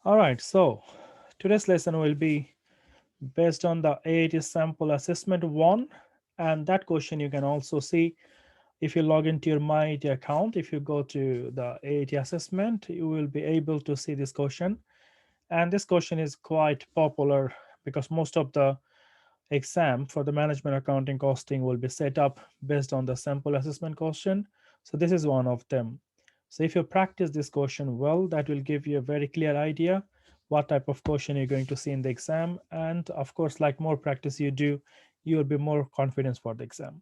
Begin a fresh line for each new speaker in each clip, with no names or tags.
All right, so today's lesson will be based on the AAT sample assessment 1, and that question you can also see if you log into your MyAT account. If you go to the AAT assessment, you will be able to see this question. And this question is quite popular because most of the exam for the management accounting costing will be set up based on the sample assessment question. So this is one of them. So if you practice this question well, that will give you a very clear idea what type of question you're going to see in the exam. And of course, like more practice you do, you will be more confident for the exam.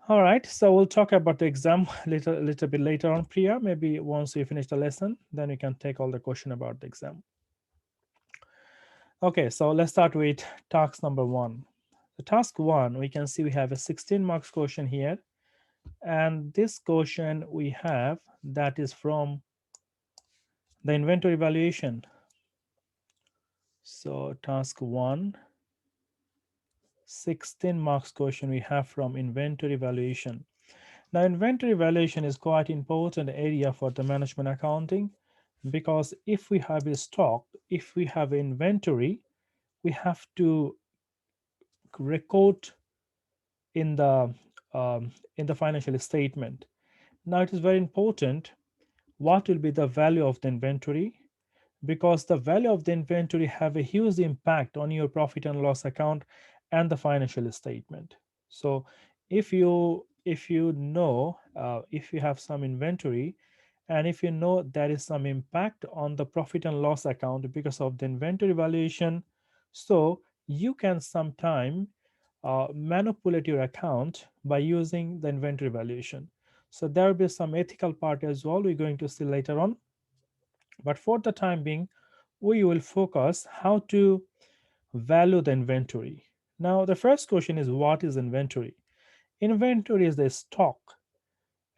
All right, so we'll talk about the exam little bit later on, Priya. Maybe once we finish the lesson, then we can take all the question about the exam. Okay, so let's start with task number 1. The task 1, we can see we have a 16 marks question here. And this question we have that is from the inventory valuation. So task 1, 16 marks question we have from inventory valuation. Now inventory valuation is quite important area for the management accounting, because if we have a stock, if we have inventory, we have to record in the financial statement. Now it is very important what will be the value of the inventory, because the value of the inventory have a huge impact on your profit and loss account and the financial statement. So if you know, if you have some inventory, and if you know there is some impact on the profit and loss account because of the inventory valuation, so you can sometime manipulate your account by using the inventory valuation. So there will be some ethical part as well we're going to see later on, but for the time being we will focus how to value the inventory. Now the first question is, what is inventory? Inventory is the stock,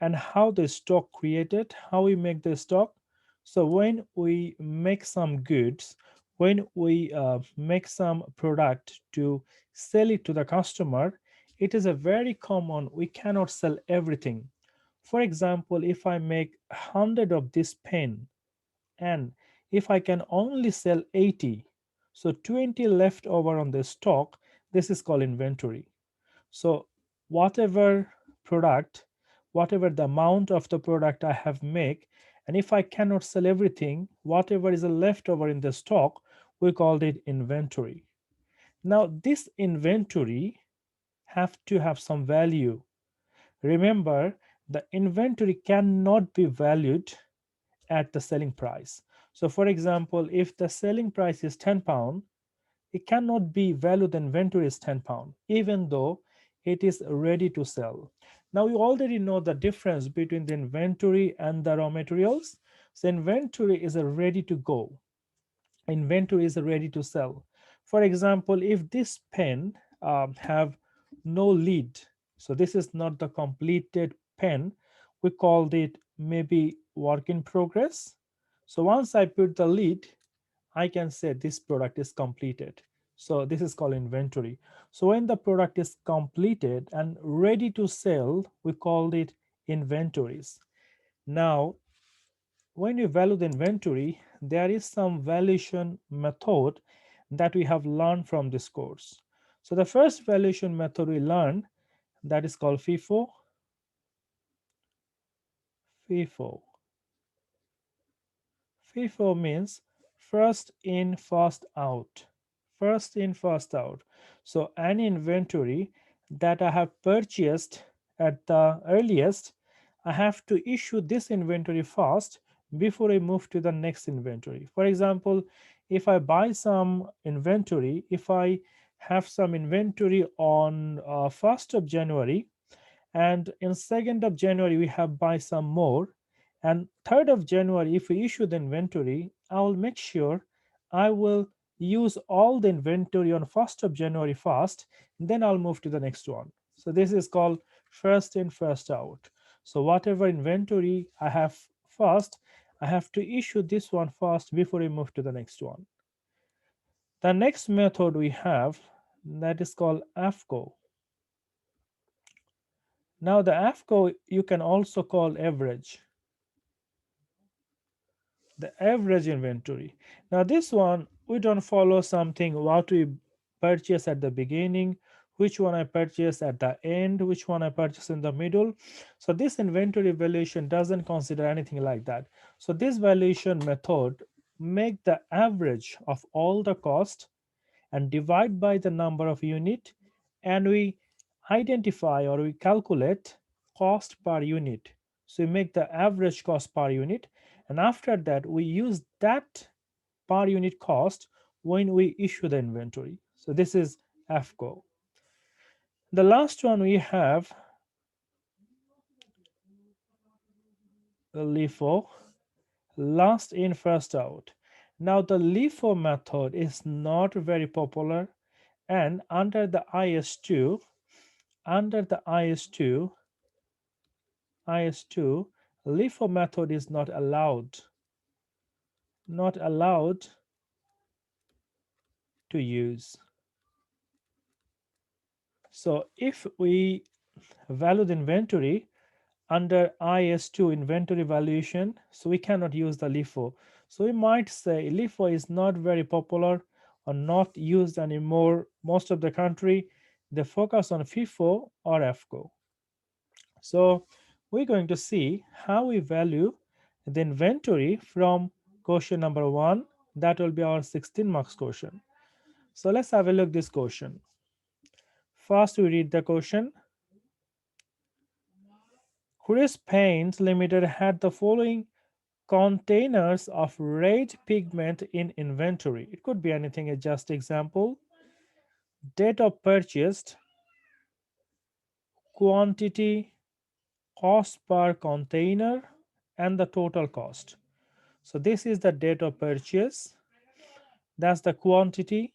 and how the stock created, how we make the stock. So when we make some goods, when we make some product to sell it to the customer, it is a very common, we cannot sell everything. For example, if I make 100 of this pen, and if I can only sell 80, so 20 left over on the stock, this is called inventory. So whatever product, whatever the amount of the product I have make, and if I cannot sell everything, whatever is left over in the stock, we called it inventory. Now this inventory have to have some value. Remember, the inventory cannot be valued at the selling price. So for example, if the selling price is £10, it cannot be valued the inventory is £10, even though it is ready to sell. Now you already know the difference between the inventory and the raw materials. So inventory is a ready to go. Inventory is a ready to sell. For example, if this pen have no lid, so this is not the completed pen, we called it maybe work in progress. So once I put the lid, I can say this product is completed. So this is called inventory. So when the product is completed and ready to sell, we called it inventories. Now, when you value the inventory, there is some valuation method that we have learned from this course. So the first valuation method we learned, that is called FIFO. FIFO. FIFO means first in, first out. First in, first out. So any inventory that I have purchased at the earliest, I have to issue this inventory first before I move to the next inventory. For example, if I buy some inventory, if I have some inventory on 1st of January, and in 2nd of January we have buy some more, and 3rd of January if we issue the inventory, I will make sure I will use all the inventory on 1st of January first, then I'll move to the next one. So this is called first in, first out. So whatever inventory I have first, I have to issue this one first before we move to the next one. The next method we have, that is called AFCO. Now the AFCO you can also call average. the average inventory. Now this one we don't follow something what we purchase at the beginning, which one I purchase at the end, which one I purchase in the middle. So this inventory valuation doesn't consider anything like that. So this valuation method make the average of all the cost and divide by the number of unit, and we identify or we calculate cost per unit. So we make the average cost per unit, and after that we use that per unit cost when we issue the inventory. So this is FCO. The last one we have the LIFO, last in first out. Now the LIFO method is not very popular, and under the IS2 LIFO method is not allowed to use. So if we value the inventory under IS2 inventory valuation, so we cannot use the LIFO. So we might say LIFO is not very popular or not used anymore. Most of the country they focus on FIFO or FCO. So we're going to see how we value the inventory from question number 1. That will be our 16 marks question. So let's have a look this question. First we read the question. Chris Paints Limited had the following containers of red pigment in inventory. It could be anything, a just example. Date of purchased, quantity, cost per container, and the total cost. So this is the date of purchase, that's the quantity,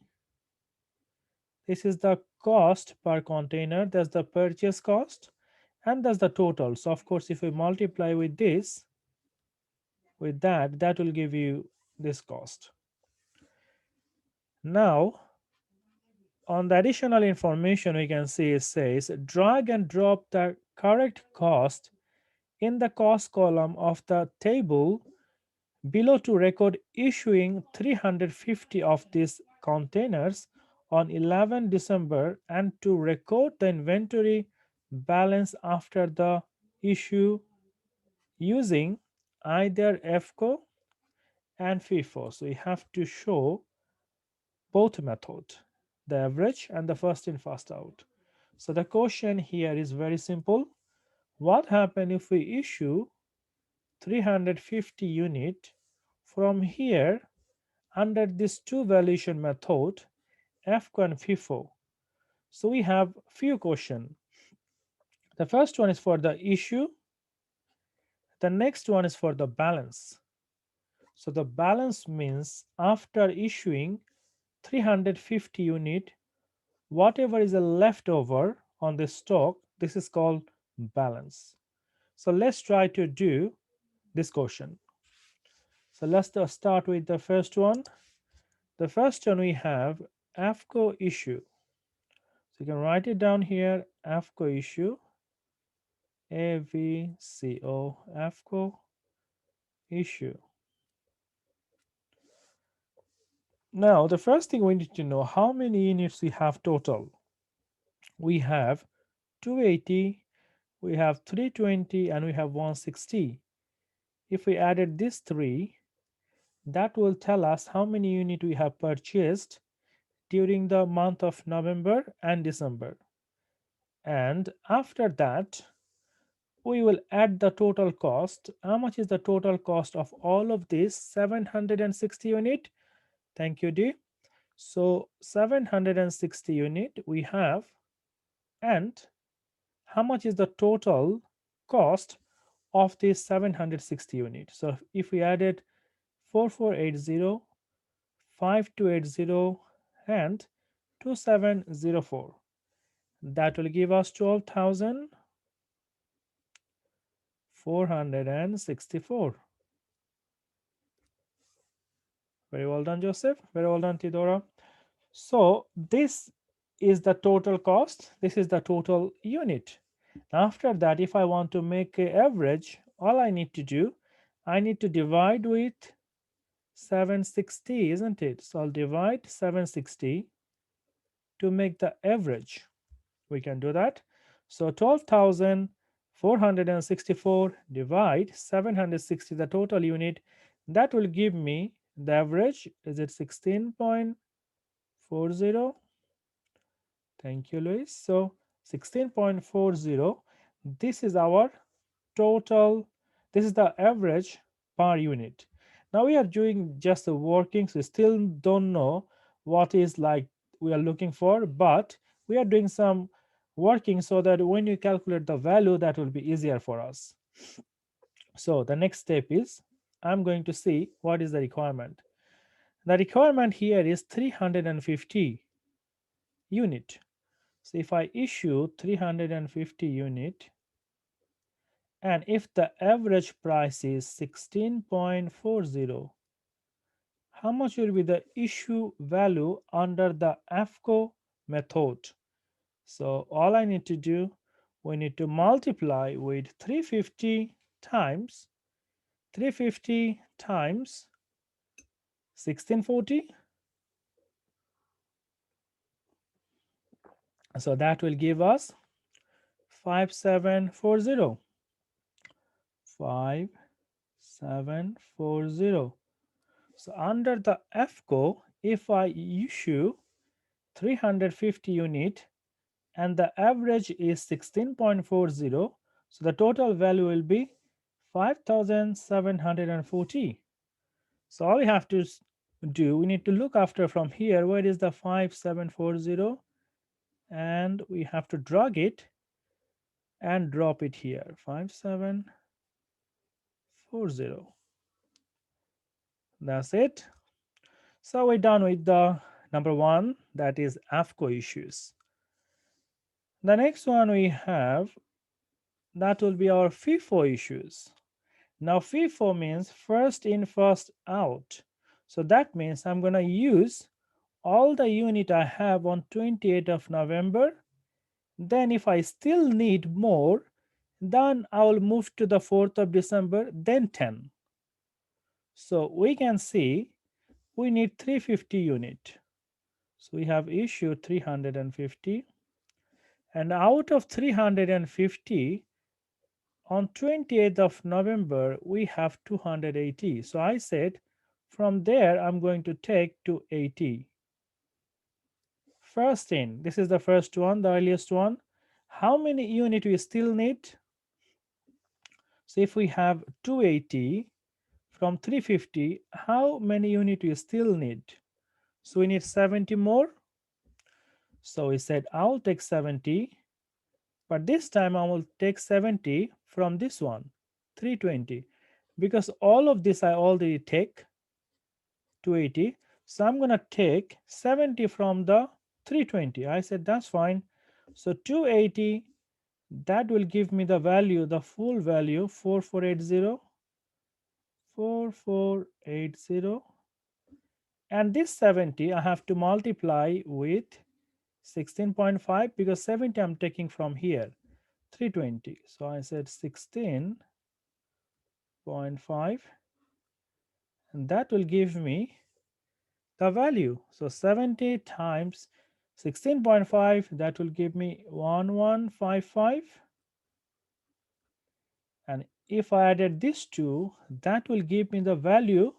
this is the cost per container, that's the purchase cost, and that's the total. So of course if we multiply with this, with that will give you this cost. Now on the additional information we can see it says drag and drop the correct cost in the cost column of the table below to record issuing 350 of these containers on 11 December and to record the inventory balance after the issue using either FCO and FIFO. So we have to show both method, the average and the first in first out. So the question here is very simple. What happens if we issue 350 unit from here under this two valuation method, FCO and FIFO? So we have few questions. The first one is for the issue. The next one is for the balance. So the balance means after issuing 350 unit, whatever is a leftover on the stock, this is called balance. So let's try to do this question. So let's start with the first one. The first one we have AFCO issue. So you can write it down here, AFCO issue, AVCO, AFCO issue. Now the first thing we need to know how many units we have total. We have 280, we have 320, and we have 160. If we added these three, that will tell us how many units we have purchased during the month of November and December. And after that, we will add the total cost. How much is the total cost of all of these 760 unit? Thank you, D. So 760 unit we have, and how much is the total cost of this 760 unit? So if we added 4480, 5280, and 2704, that will give us 12,464. Very well done, Joseph. Very well done, Tidora. So this is the total cost. This is the total unit. After that, if I want to make an average, all I need to do, I need to divide with 760, isn't it? So I'll divide 760 to make the average. We can do that. So 12,464 divide 760, the total unit. That will give me the average. Is it 16.40? Thank you, Luis. So 16.40. This is our total. This is the average per unit. Now we are doing just the working, so still don't know what is like we are looking for, but we are doing some working so that when you calculate the value, that will be easier for us. So the next step is I'm going to see what is the requirement. The requirement here is 350 unit. So if I issue 350 unit, and if the average price is 16.40, how much will be the issue value under the AFCO method? So all I need to do, we need to multiply with 350 times 1640. So that will give us 5740. 5740. So under the FCO, if I issue 350 unit and the average is 16.40, so the total value will be 5740. So all we have to do, we need to look after from here, where is the 5740, and we have to drag it and drop it here, 5740. That's it. So we're done with the number one, that is AFCO issues. The next one we have, that will be our FIFO issues. Now FIFO means first in, first out. So that means I'm going to use all the unit I have on 28th of November. Then if I still need more, then I will move to the 4th of December, then 10. So we can see we need 350 unit. So we have issued 350, and out of 350, on 28th of November we have 280. So I said from there I'm going to take 280. First in, this is the first one, the earliest one. How many unit we still need? So if we have 280 from 350, how many unit we still need? So we need 70 more. So we said I'll take 70, but this time I will take 70 from this one, 320, because all of this I already take 280. So I'm going to take 70 from the 320. I said that's fine. So 280, that will give me the value, the full value, 4480, 4480. And this 70 I have to multiply with 16.5, because 70 I'm taking from here, 320. So I said 16.5, and that will give me the value. So 70 times 16.5, that will give me 1155. And if I added this two, that will give me the value,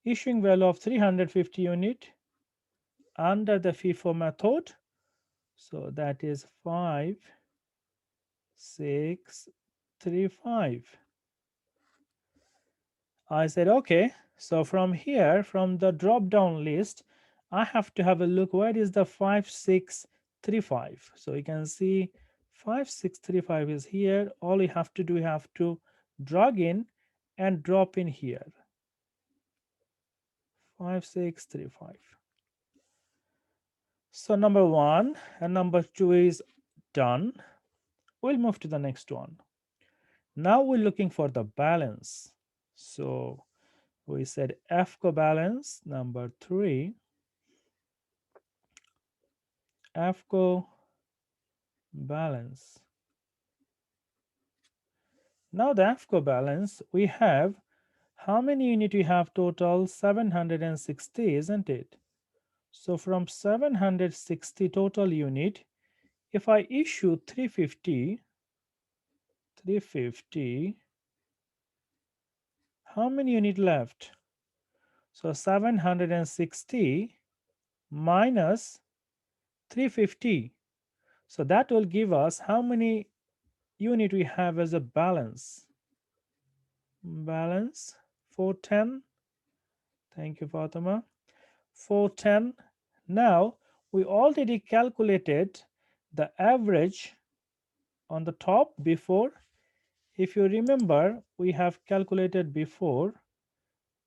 issuing value of 350 unit under the FIFO method. So that is 5635. I said okay. So from here, from the drop down list, I have to have a look where is the 5635. So you can see 5635 is here. All you have to do, you have to drag in and drop in here, 5635. So number one and number two is done. We'll move to the next one. Now we're looking for the balance. So we said FCO balance, number three, FCO balance. Now the FCO balance, we have How many unit we have total? 760, isn't it? So from 760 total unit, if I issue 350, how many unit left? So 760 minus 350. So that will give us how many unit we have as a balance. Balance 410. Thank you, Fatima. 410. Now we already calculated the average on the top before. If you remember, we have calculated before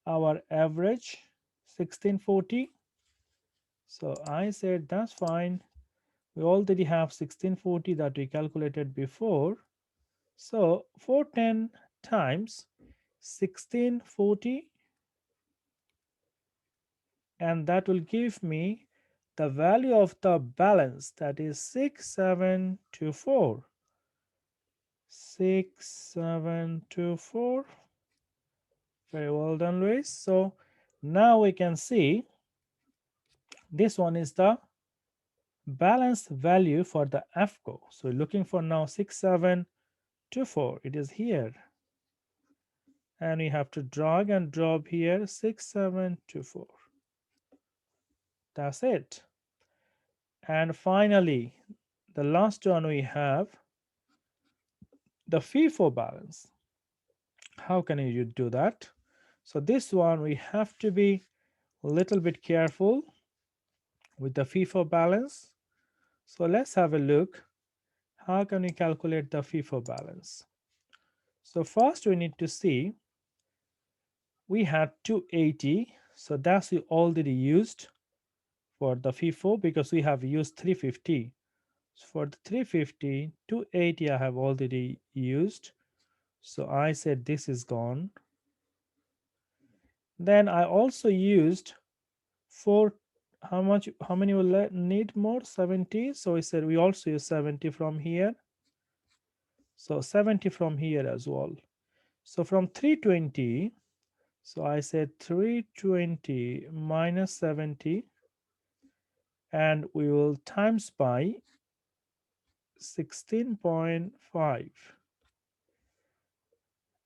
our average 1640. So I said that's fine. We already have 1640 that we calculated before. So 410 times 1640, and that will give me the value of the balance, that is 6724. 6724. Very well done, Luis. So now we can see this one is the balanced value for the AFCO. So we're looking for now 6724. It is here. And we have to drag and drop here 6724. That's it. And finally, the last one we have the FIFO balance. How can you do that? So this one we have to be a little bit careful with the FIFO balance. So let's have a look. How can we calculate the FIFO balance? So first we need to see we had 280. So that's we already used for the FIFO because we have used 350. So for the 350, 280 I have already used. So I said this is gone. Then I also used for how many will need more? 70. So we said we also use 70 from here. So 70 from here as well. So from 320, so I said 320 minus 70, and we will times by 16.5.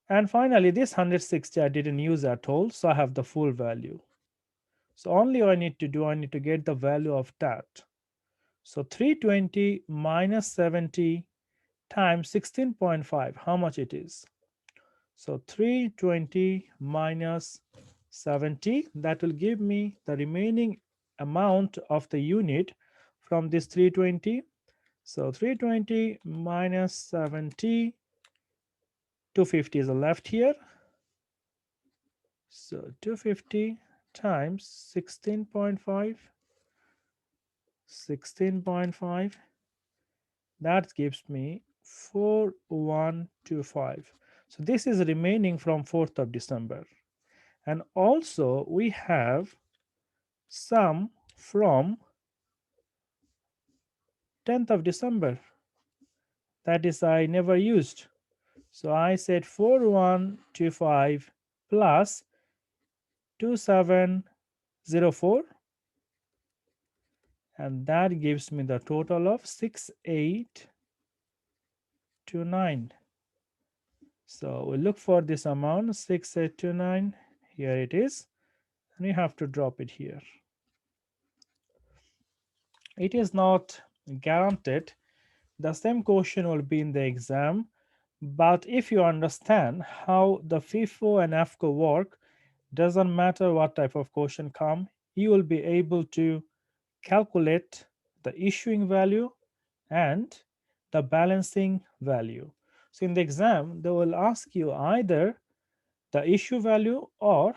And finally, this 160 I didn't use at all, so I have the full value. So only I need to do, I need to get the value of that. So 320 minus 70 times 16.5, how much it is? So 320 minus 70, that will give me the remaining amount of the unit from this 320. So 320 minus 70, 250 is left here. So 250 times 16.5, 16.5, that gives me 4125. So this is remaining from 4th of December. And also we have some from 10th of December. That is I never used. So I said 4125 plus 2704, and that gives me the total of 6829. So we look for this amount 6829. Here it is, and we have to drop it here. It is not guaranteed the same question will be in the exam, but if you understand how the FIFO and AFCO work, doesn't matter what type of question come, you will be able to calculate the issuing value and the balancing value. So in the exam, they will ask you either the issue value or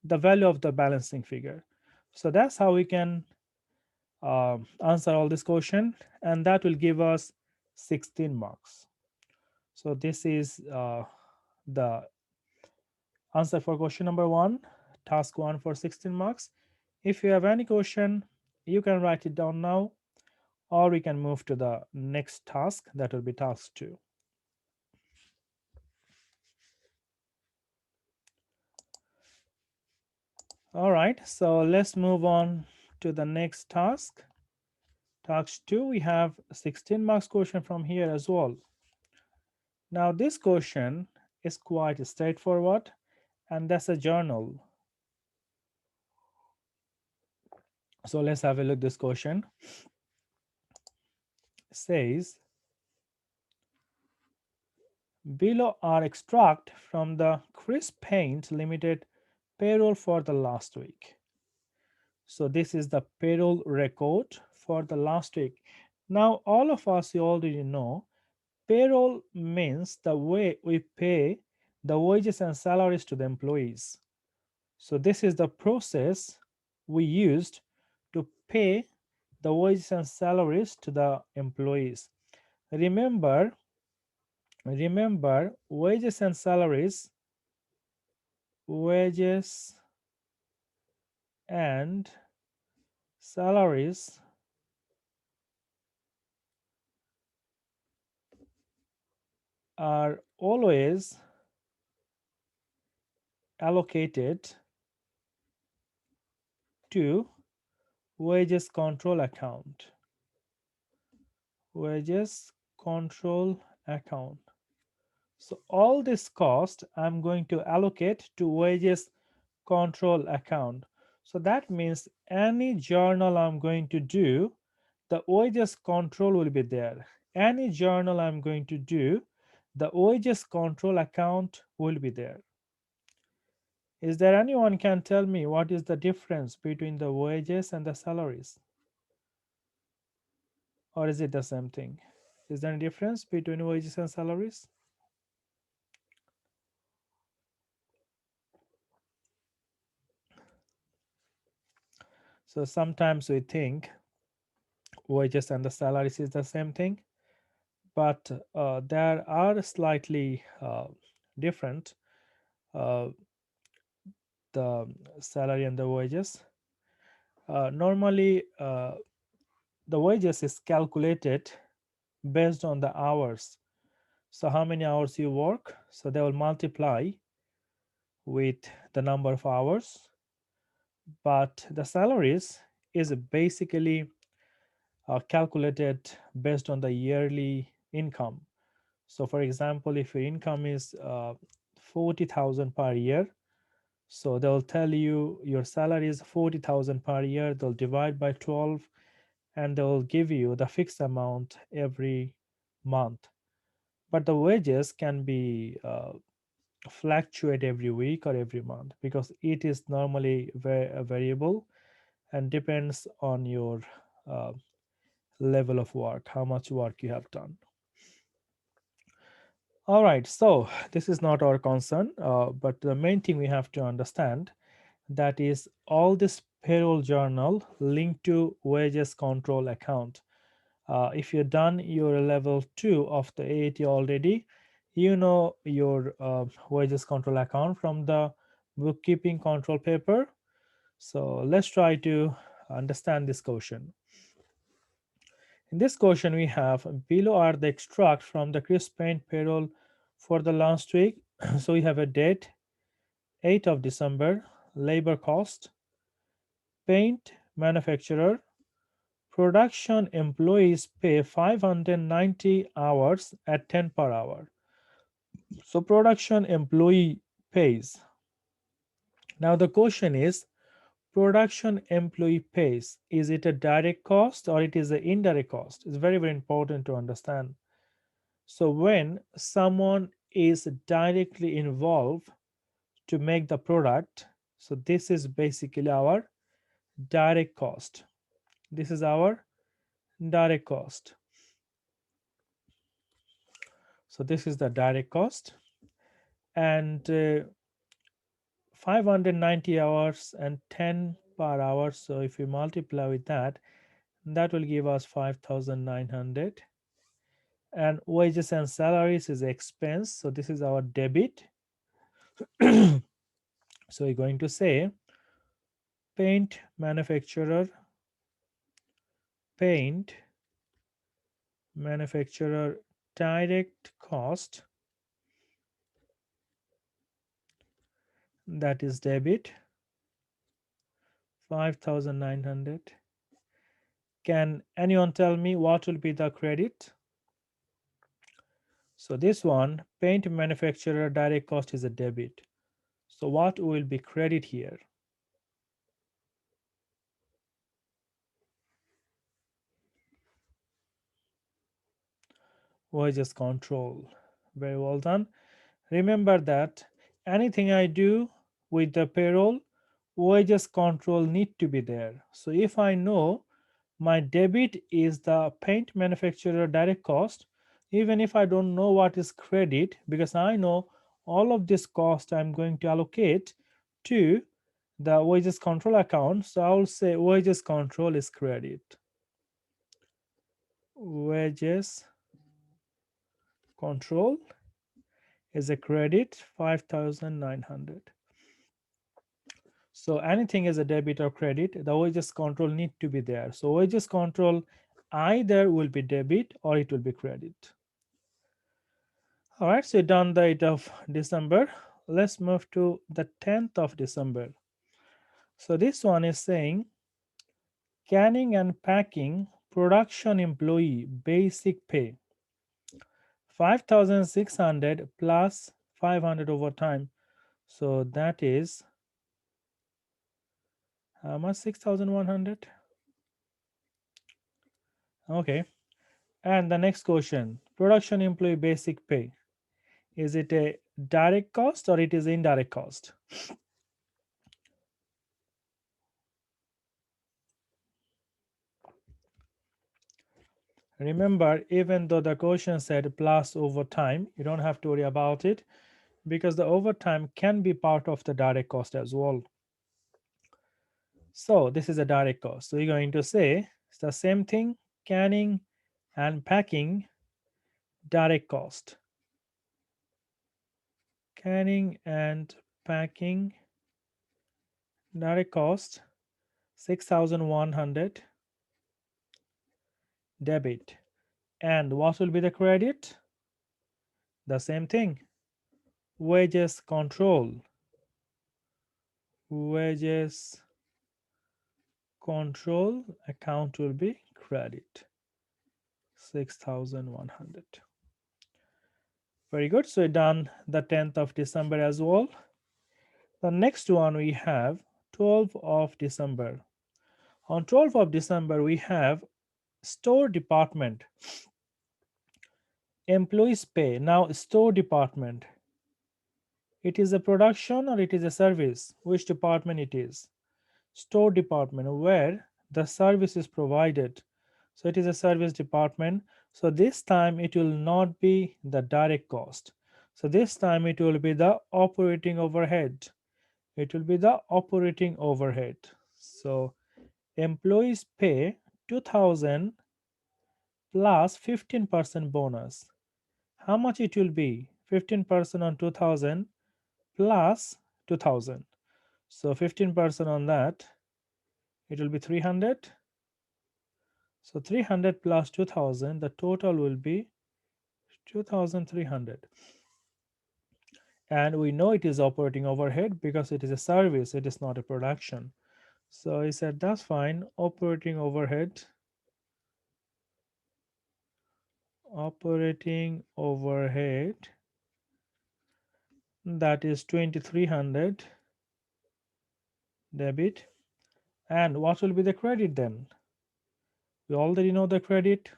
the value of the balancing figure. So that's how we can answer all this question, and that will give us 16 marks. So this is the answer for question number 1, task 1 for 16 marks. If you have any question, you can write it down now, or we can move to the next task, that will be task 2. All right, so let's move on to the next task. Task 2, we have 16 marks question from here as well. Now this question is quite straightforward, and that's a journal. So let's have a look. This question says, below are extract from the Chris Paint Limited payroll for the last week. So this is the payroll record for the last week. Now all of us, you already know, payroll means the way we pay the wages and salaries to the employees. So this is the process we used to pay the wages and salaries to the employees. Remember, wages and wages and salaries are always allocated to wages control account. Wages control account. So all this cost I'm going to allocate to wages control account. So that means any journal I'm going to do, the wages control will be there. Any journal I'm going to do, the wages control account will be there. Is there anyone can tell me what is the difference between the wages and the salaries? Or is it the same thing? Is there any difference between wages and salaries? So sometimes we think wages and the salaries is the same thing, but there are slightly different, uh, the salary and the wages. Normally, the wages is calculated based on the hours. So how many hours you work, so they will multiply with the number of hours. But the salaries is basically calculated based on the yearly income. So for example, if your income is 40,000 per year, so they'll tell you your salary is 40,000 per year, they'll divide by 12, and they'll give you the fixed amount every month. But the wages can be fluctuate every week or every month, because it is normally a variable and depends on your uh, level of work, how much work you have done. All right, so this is not our concern, but the main thing we have to understand, that is all this payroll journal linked to wages control account. If you've done your level 2 of the AAT already, you know your wages control account from the bookkeeping control paper. So let's try to understand this question. In this question, we have below are the extract from the Chris Paint payroll for the last week. So we have a date, 8th of December, labor cost, paint manufacturer, production employees pay 590 hours at 10 per hour. So production employee pays. Now the question is, production employee pays, is it a direct cost or it is an indirect cost? It's very, very important to understand. So when someone is directly involved to make the product, so this is basically our direct cost. This is our direct cost. So this is the direct cost, and 590 hours and 10 per hour. So if we multiply with that, that will give us 5,900. And wages and salaries is expense. So this is our debit. So we're going to say paint manufacturer, paint manufacturer direct cost, that is debit, 5,900. Can anyone tell me what will be the credit? So this one, paint manufacturer direct cost is a debit. So what will be credit here? Wages control. Very well done. Remember that anything I do with the payroll, wages control need to be there. So if I know my debit is the paint manufacturer direct cost, even if I don't know what is credit, because I know all of this cost I'm going to allocate to the wages control account. So I will say wages control is credit. Wages control is a credit 5,900. So anything is a debit or credit, the wages control need to be there. So wages control either will be debit or it will be credit. All right, so done the 8th of December. Let's move to the 10th of December. So this one is saying canning and packing production employee basic pay 5,600 plus 500 overtime. So that is how much? 6,100. Okay. And the next question, production employee basic pay. Is it a direct cost or it is indirect cost? Remember, even though the question said plus overtime, you don't have to worry about it because the overtime can be part of the direct cost as well. So this is a direct cost. So you're going to say it's the same thing, canning and packing direct cost. Canning and packing direct cost 6,100 debit. And what will be the credit? The same thing. Wages control. Wages control account will be credit 6,100. Very good. So we done the 10th of December as well. The next one we have 12th of December. On 12th of December we have store department employees pay. Now store department, it is a production or it is a service? Which department it is? Store department, where the service is provided. So it is a service department. So this time it will not be the direct cost. So this time it will be the operating overhead. It will be the operating overhead. So employees pay 2,000 plus 15% bonus. How much it will be? 15% on 2,000 plus 2,000. So 15% on that, it will be 300. So 300 plus 2,000, the total will be 2,300. And we know it is operating overhead because it is a service, it is not a production. So he said, that's fine. Operating overhead, that is 2,300 debit. And what will be the credit then? We already know the credit.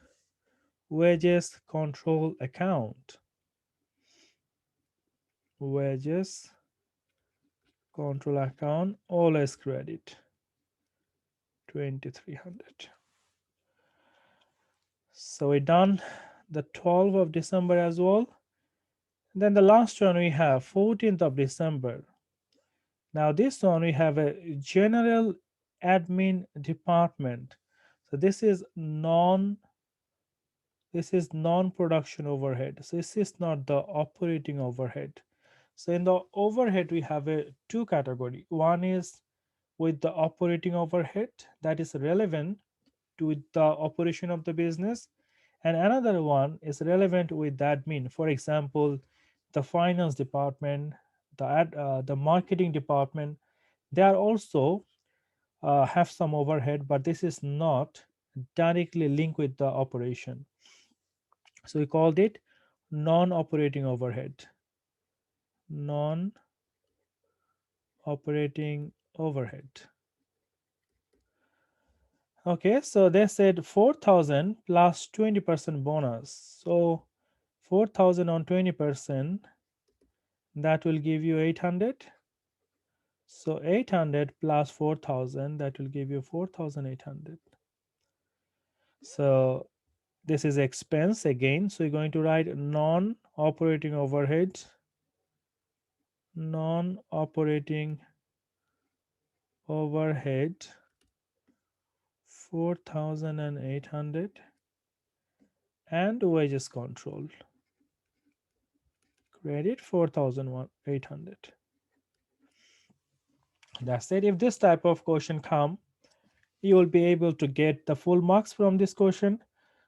Wages control account. Wages control account, always credit 2,300. So we done the 12th of December as well. Then the last one we have 14th of December. Now this one we have a general admin department. So this is non-production overhead. So this is not the operating overhead. So in the overhead we have a two category. One is with the operating overhead that is relevant to the operation of the business, and another one is relevant with the admin. For example, the finance department, the marketing department, they are also have some overhead, but this is not directly linked with the operation. So we called it non-operating overhead. Non-operating overhead. Okay, so they said 4,000 plus 20% bonus. So 4,000 on 20%, that will give you 800. So 800 plus 4,000, that will give you 4,800. So this is expense again. So you're going to write non-operating overhead, non-operating overhead 4,800, and wages control credit 4,800. That's it. If this type of question come, you will be able to get the full marks from this question.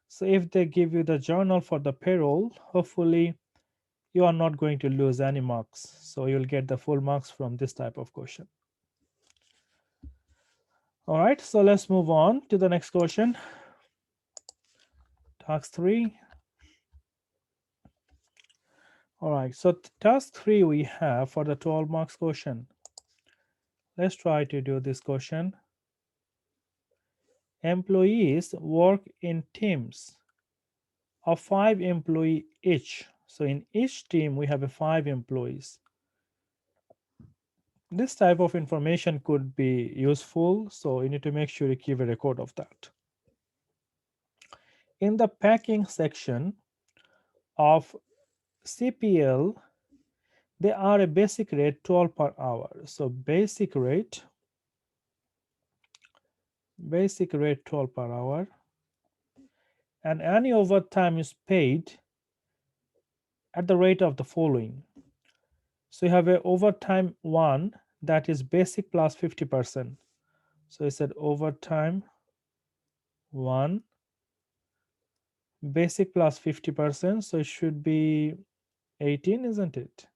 So if they give you the journal for the payroll, hopefully you are not going to lose any marks. So you'll get the full marks from this type of question. All right, so let's move on to the next question. Task 3. All right, so task 3 we have for the 12 marks question. Let's try to do this question. Employees work in teams of 5 employees each. So in each team we have 5 employees. This type of information could be useful, so you need to make sure you keep a record of that. In the packing section of CPL, they are a basic rate 12 per hour. So basic rate 12 per hour, and any overtime is paid at the rate of the following. So you have a overtime 1, that is basic plus 50%. So I said overtime 1, basic plus 50%. So it should be 18, isn't it?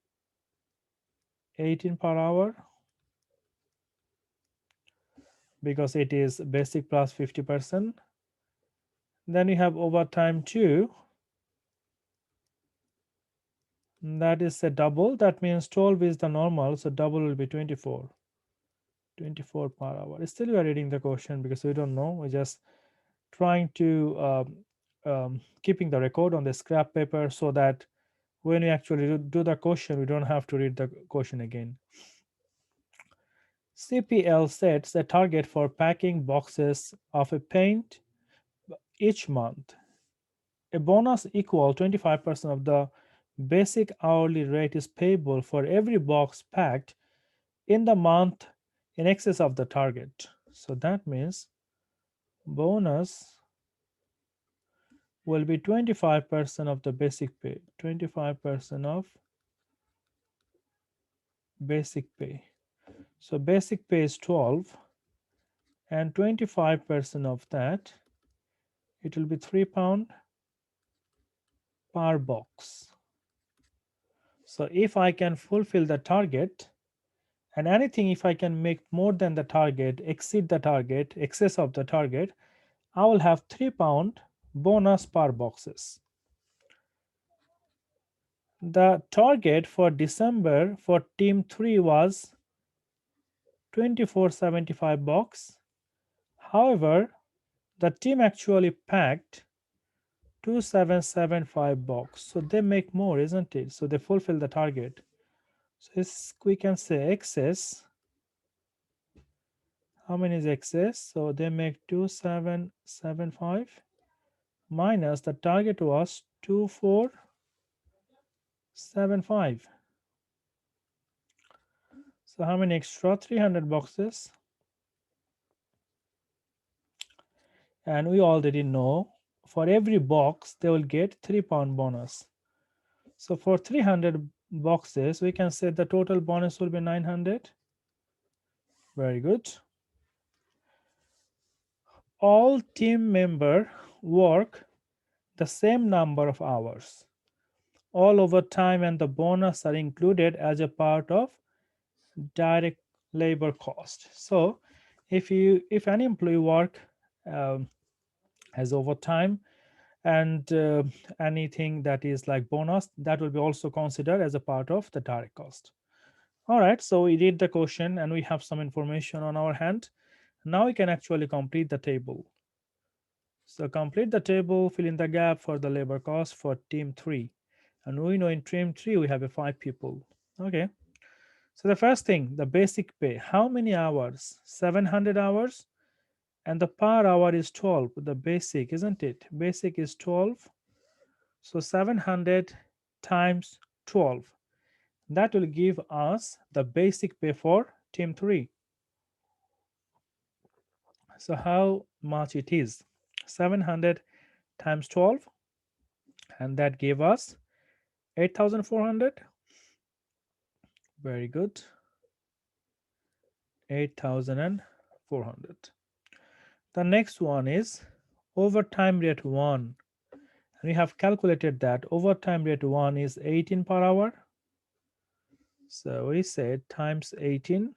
18 per hour, because it is basic plus 50%. Then you have overtime 2, that is a double. That means 12 is the normal, so double will be 24 per hour. Still we are reading the question because we don't know. We're just trying to keeping the record on the scrap paper so that when we actually do the question, we don't have to read the question again. CPL sets a target for packing boxes of a paint each month. A bonus equal 25% of the basic hourly rate is payable for every box packed in the month in excess of the target. So that means bonus will be 25% of the basic pay, 25% of basic pay. So basic pay is 12, and 25% of that, it will be £3 per box. So if I can fulfill the target, and anything if I can make more than the target, exceed the target, excess of the target, I will have £3 bonus per boxes. The target for December for team 3 was 2475 box. However, the team actually packed 2775 box. So they make more, isn't it? So they fulfill the target. So we can say excess. How many is excess? So they make 2775 minus the target was 2475. So how many extra? 300 boxes. And we already know for every box they will get £3 bonus. So for 300 boxes, we can say the total bonus will be 900. Very good. All team members work the same number of hours. All overtime and the bonus are included as a part of direct labor cost. So If any employee work um, as overtime and anything that is like bonus, that will be also considered as a part of the direct cost. All right, so we read the question and we have some information on our hand. Now we can actually complete the table. So complete the table, fill in the gap for the labor cost for team 3. And we know in team 3 we have a 5 people. Okay. So the first thing, the basic pay. How many hours? 700 hours. And the per hour is 12. The basic, isn't it? Basic is 12. So 700 times 12. That will give us the basic pay for team 3. So how much it is? 700 times 12, and that gave us 8,400. Very good. 8,400. The next one is overtime rate 1. And we have calculated that overtime rate 1 is 18 per hour. So we said times 18.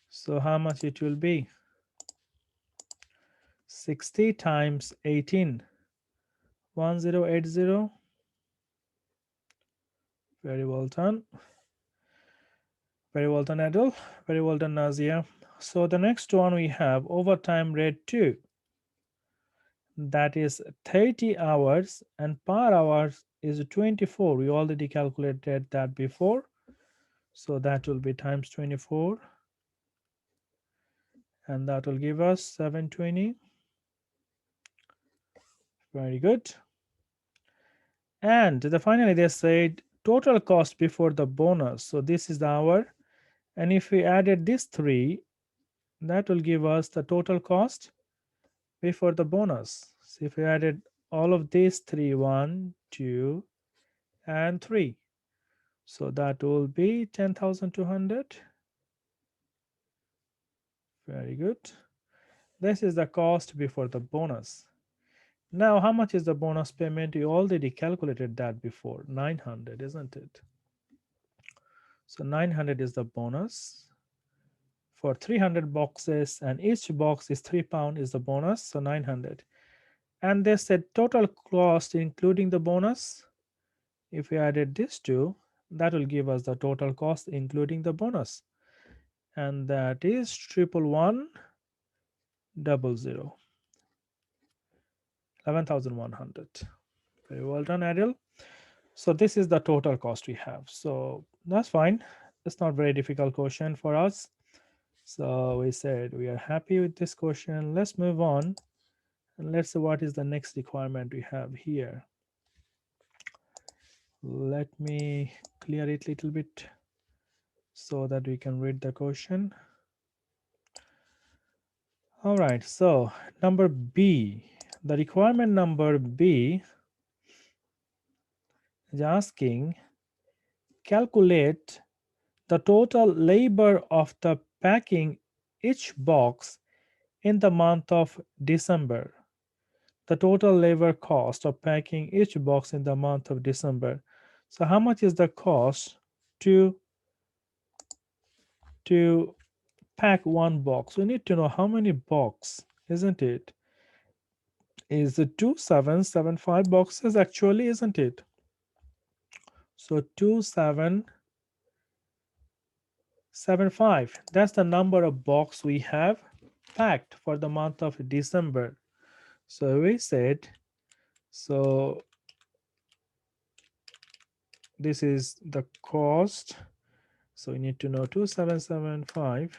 So how much it will be? 60 times 18. 1080. Very well done. Very well done, Adil. Very well done, Nazia. So the next one we have overtime rate 2. That is 30 hours, and per hour is 24. We already calculated that before. So that will be times 24. And that will give us 720. Very good. And finally they said total cost before the bonus. So this is the hour. And if we added this 3, that will give us the total cost before the bonus. So if we added all of these 3, 1, 2, and 3. So that will be 10,200. Very good. This is the cost before the bonus. Now, how much is the bonus payment? You already calculated that before. 900, isn't it? So 900 is the bonus for 300 boxes, and each box is £3 is the bonus. So 900. And they said total cost including the bonus. If we added this two, that will give us the total cost including the bonus, and that is 11100. 11,100. Very well done, Adil. So this is the total cost we have. So that's fine. It's not very difficult question for us. So we said we are happy with this question. Let's move on and let's see what is the next requirement we have here. Let me clear it a little bit so that we can read the question. All right, so number B, the requirement number B is asking calculate the total labor of the packing each box in the month of December. The total labor cost of packing each box in the month of December. So how much is the cost to pack one box? We need to know how many box, isn't it? Is it 2775 boxes actually, isn't it? So 2775, that's the number of box we have packed for the month of December. So we said, so this is the cost. So we need to know 2775.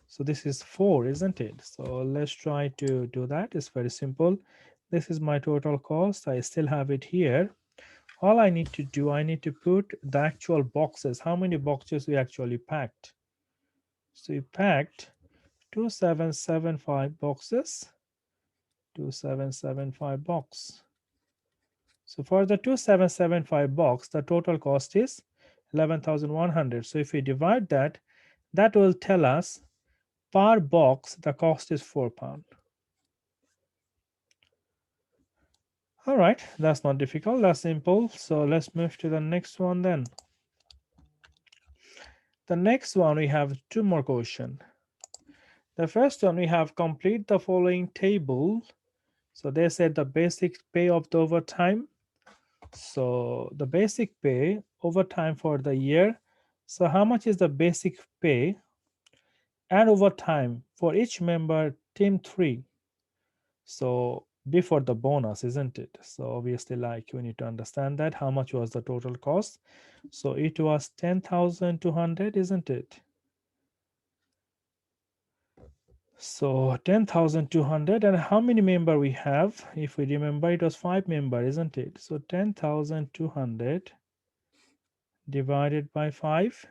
So this is 4, isn't it? So let's try to do that. It's very simple. This is my total cost. I still have it here. All I need to do, I need to put the actual boxes, how many boxes we actually packed. So we packed 2775 boxes, 2775 box. So for the 2775 box, the total cost is 11,100. So if we divide that, that will tell us per box the cost is £4. All right, that's not difficult, that's simple. So let's move to the next one then. The next one, we have two more questions. The first one, we have complete the following table. So they said the basic pay of the overtime. So the basic pay overtime for the year. So how much is the basic pay and overtime for each member team 3? So before the bonus, isn't it? So obviously, like, we need to understand that how much was the total cost. So it was 10,200, isn't it? So 10,200, and how many member we have? If we remember, it was 5 member, isn't it? So 10,200 divided by 5,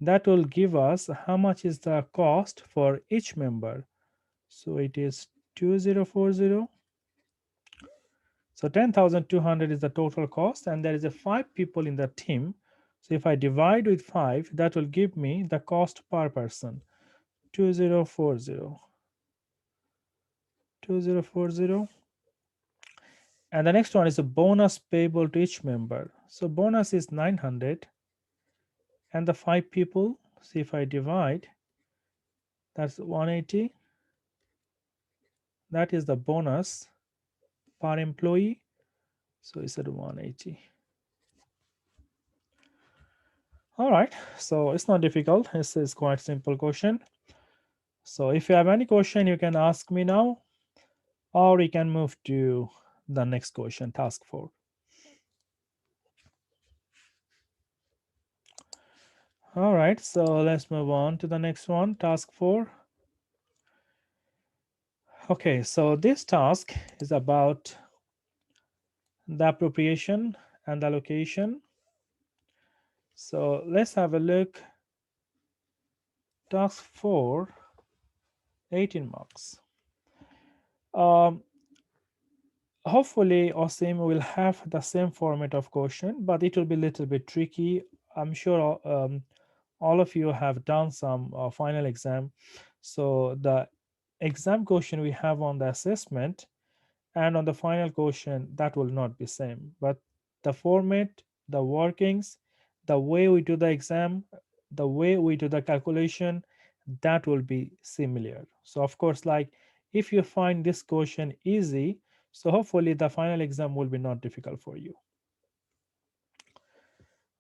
that will give us how much is the cost for each member. So it is 2040. So 10,200 is the total cost, and there is a 5 people in the team. So if I divide with 5, that will give me the cost per person, 2040. 2040. And the next one is a bonus payable to each member. So bonus is 900, and the 5 people. See, if I divide, that's 180. That is the bonus per employee. So it's at 180. All right. So it's not difficult. It's quite simple question. So if you have any question, you can ask me now, or we can move to the next question, task 4. All right. So let's move on to the next one, task 4. Okay. So this task is about the appropriation and allocation. So let's have a look. Task 4, 18 marks. Hopefully Osim will have the same format of question, but it will be a little bit tricky. I'm sure all of you have done some final exam. So the exam question we have on the assessment and on the final question, that will not be same, but the format, the workings, the way we do the exam, the way we do the calculation, that will be similar. So of course, like, if you find this question easy, so hopefully the final exam will be not difficult for you.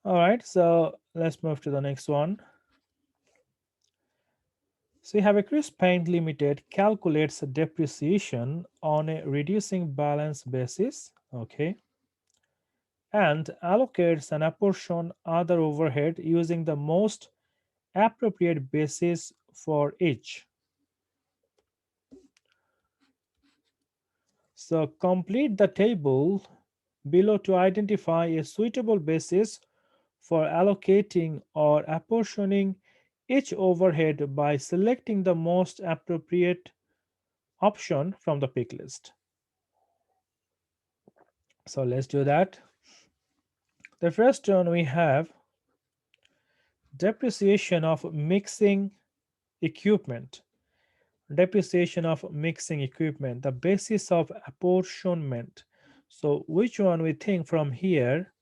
All right, so let's move to the next one. So we have a Chris Paint Limited calculates depreciation on a reducing balance basis, okay, and allocates and apportion other overhead using the most appropriate basis for each. So complete the table below to identify a suitable basis for allocating or apportioning each overhead by selecting the most appropriate option from the pick list. So let's do that. The first one, we have depreciation of mixing equipment. Depreciation of mixing equipment, the basis of apportionment. So which one we think from here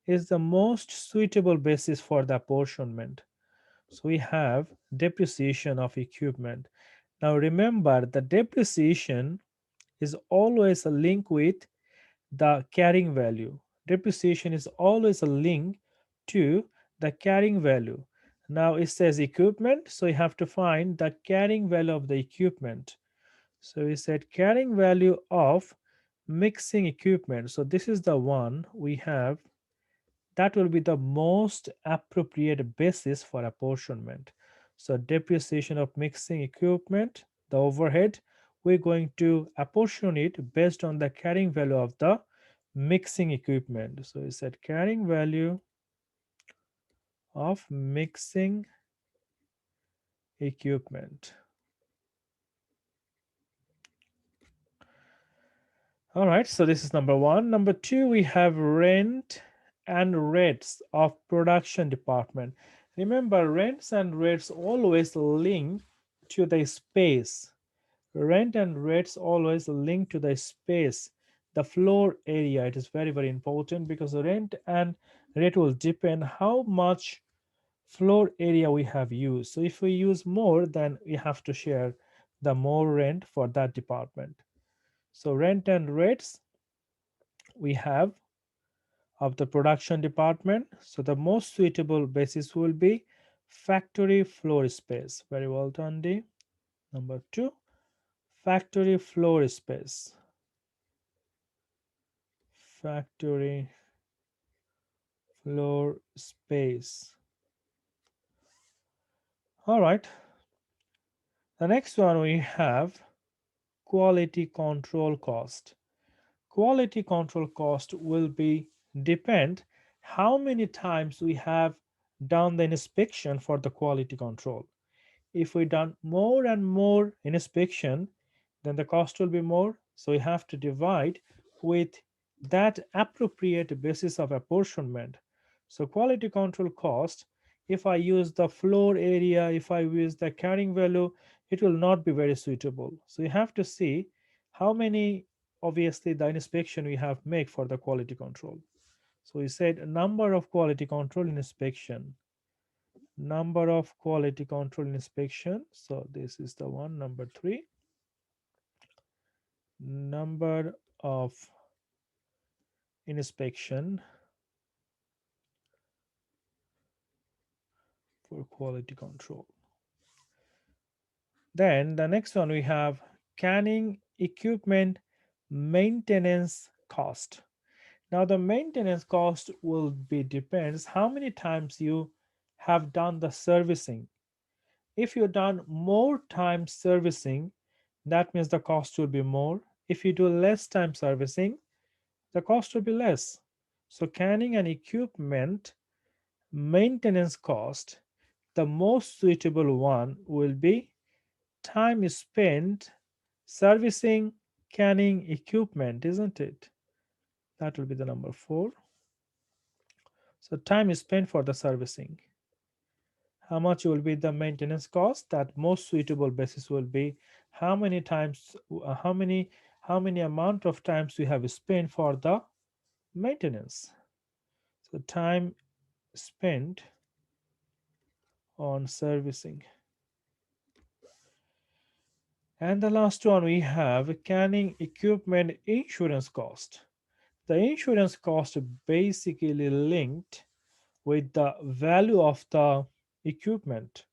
is the most suitable basis for the apportionment? So we have depreciation of equipment. Now remember, the depreciation is always a link with the carrying value. Depreciation is always a link to the carrying value. Now it says equipment, so you have to find the carrying value of the equipment. So we said carrying value of mixing equipment. So this is the one we have. That will be the most appropriate basis for apportionment. So depreciation of mixing equipment, the overhead, we're going to apportion it based on the carrying value of the mixing equipment. So we said carrying value of mixing equipment. All right, so this is number one. Number two, we have rent and rates of production department. Remember, rents and rates always link to the space. Rent and rates always link to the space, the floor area. It is very, very important because rent and rate will depend how much floor area we have used. So if we use more, then we have to share the more rent for that department. So rent and rates we have of the production department. So the most suitable basis will be factory floor space. Very well done, D. Number two, factory floor space. Factory floor space. All right. The next one we have quality control cost. Quality control cost will be depend how many times we have done the inspection for the quality control. If we done more and more inspection, then the cost will be more. So we have to divide with that appropriate basis of apportionment. So quality control cost, if I use the floor area, if I use the carrying value, it will not be very suitable. So you have to see how many, obviously the inspection we have make for the quality control. So we said a number of quality control inspection, number of quality control inspection. So this is the one, number three, number of inspection for quality control. Then the next one we have canning equipment maintenance cost. Now the maintenance cost will be depends how many times you have done the servicing. If you've done more time servicing, that means the cost will be more. If you do less time servicing, the cost will be less. So canning and equipment maintenance cost, the most suitable one will be time spent servicing canning equipment, isn't it? That will be the number four. So time is spent for the servicing. How much will be the maintenance cost? That most suitable basis will be how many times, how many amount of times we have spent for the maintenance. So time spent on servicing. And the last one we have canning equipment insurance cost. The insurance cost basically linked with the value of the equipment.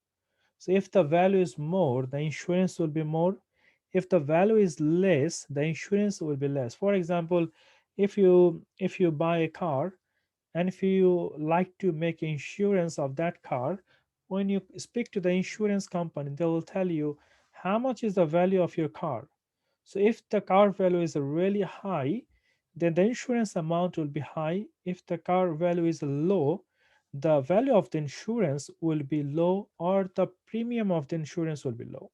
So if the value is more, the insurance will be more. If the value is less, the insurance will be less. For example, if you buy a car and if you like to make insurance of that car, when you speak to the insurance company, they will tell you how much is the value of your car. So if the car value is really high, then the insurance amount will be high. If the car value is low, the value of the insurance will be low or the premium of the insurance will be low.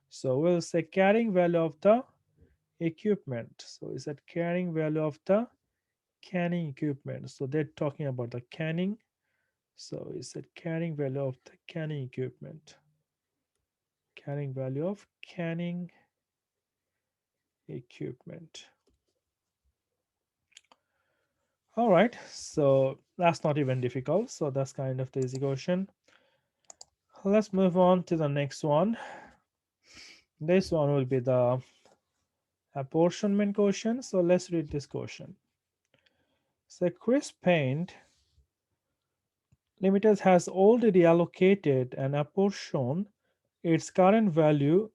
So we'll say carrying value of the equipment. So is that carrying value of the canning equipment? So they're talking about the canning. So is that carrying value of the canning equipment? Carrying value of canning equipment. All right, so that's not even difficult. So that's kind of the easy question. Let's move on to the next one. This one will be the apportionment question. So let's read this question. So Chris Paint Limited has already allocated and apportioned its current value,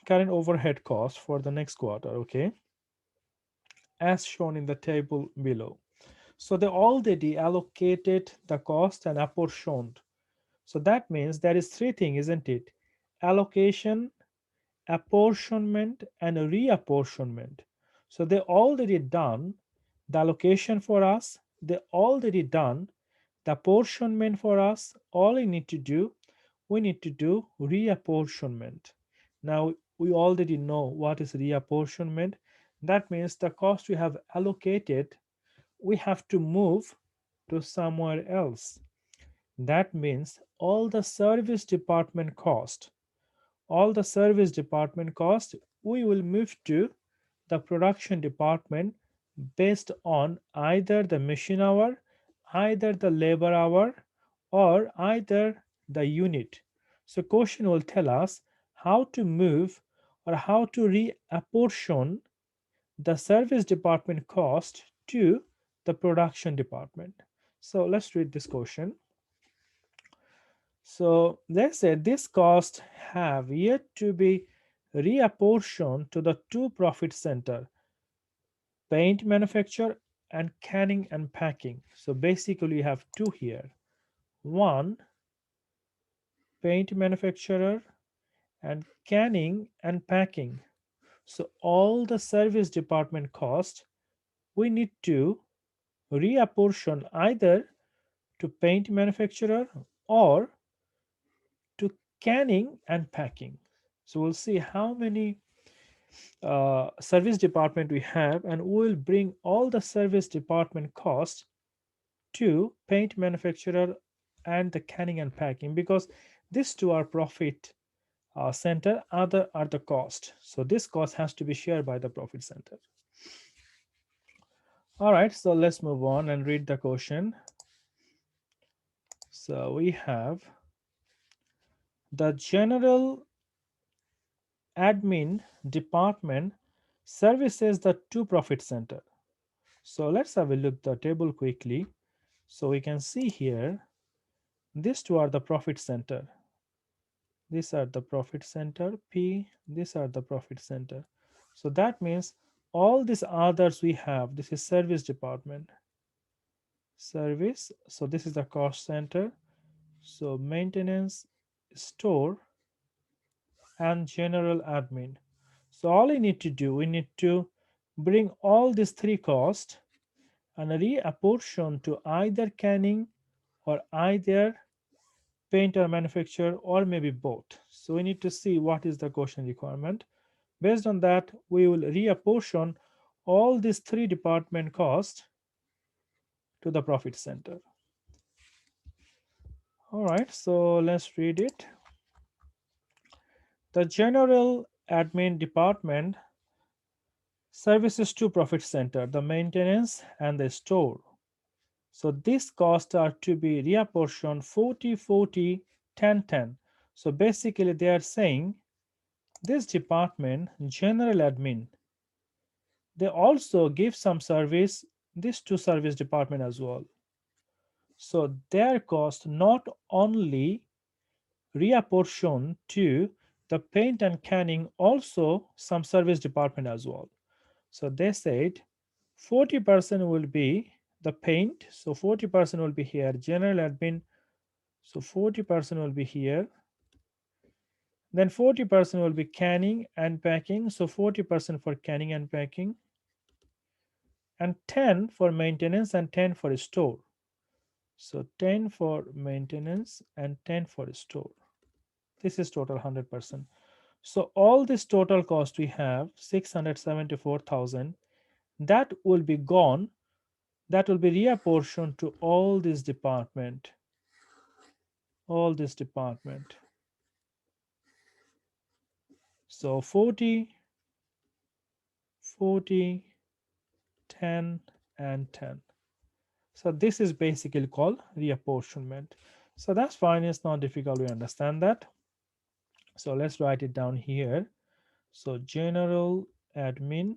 current overhead cost for the next quarter, okay, as shown in the table below. So they already allocated the cost and apportioned. So that means there is three things, isn't it? Allocation, apportionment, and reapportionment. So they already done the allocation for us. They already done the apportionment for us. All we need to do, we need to do reapportionment. Now we already know what is reapportionment. That means the cost we have allocated, we have to move to somewhere else. That means all the service department cost, we will move to the production department based on either the machine hour, either the labor hour, or either the unit. So question will tell us how to move or how to reapportion the service department cost to the production department. So let's read this question. So they said this cost have yet to be reapportioned to the two profit center, paint manufacture and canning and packing. So basically you have two here. One, paint manufacturer, and canning and packing. So all the service department cost we need to reapportion either to paint manufacturer or to canning and packing. So we'll see how many service department we have, and we'll bring all the service department cost to paint manufacturer and the canning and packing, because these two are profit center, other are the cost. So this cost has to be shared by the profit center. All right, so let's move on and read the question. So we have the general admin department services the two profit center. So let's have a look the table quickly. So we can see here these two are the profit center. These are the profit center P. These are the profit center. So that means all these others we have. This is service department. Service. So this is the cost center. So maintenance, store, and general admin. So all we need to do, we need to bring all these three costs and reapportion to either canning or either painter manufacturer or maybe both. So we need to see what is the question requirement. Based on that, we will reapportion all these three department costs to the profit center. All right, so let's read it. The general admin department services two profit center, the maintenance and the store. So these costs are to be reapportioned 40, 40, 10, 10. So basically they are saying this department, general admin, they also give some service, this to service department as well. So their cost not only reapportioned to the paint and canning, also some service department as well. So they said 40% will be the paint. So 40% will be here, general admin. So 40% will be here. Then 40% will be canning and packing. So 40% for canning and packing. And 10 for maintenance and 10 for store. So 10 for maintenance and 10 for store. This is total 100%. So all this total cost we have 674,000, that will be gone, that will be reapportioned to all this department, all this department. So 40, 40, 10, and 10. So this is basically called reapportionment. So that's fine, it's not difficult, we understand that. So let's write it down here. So general admin,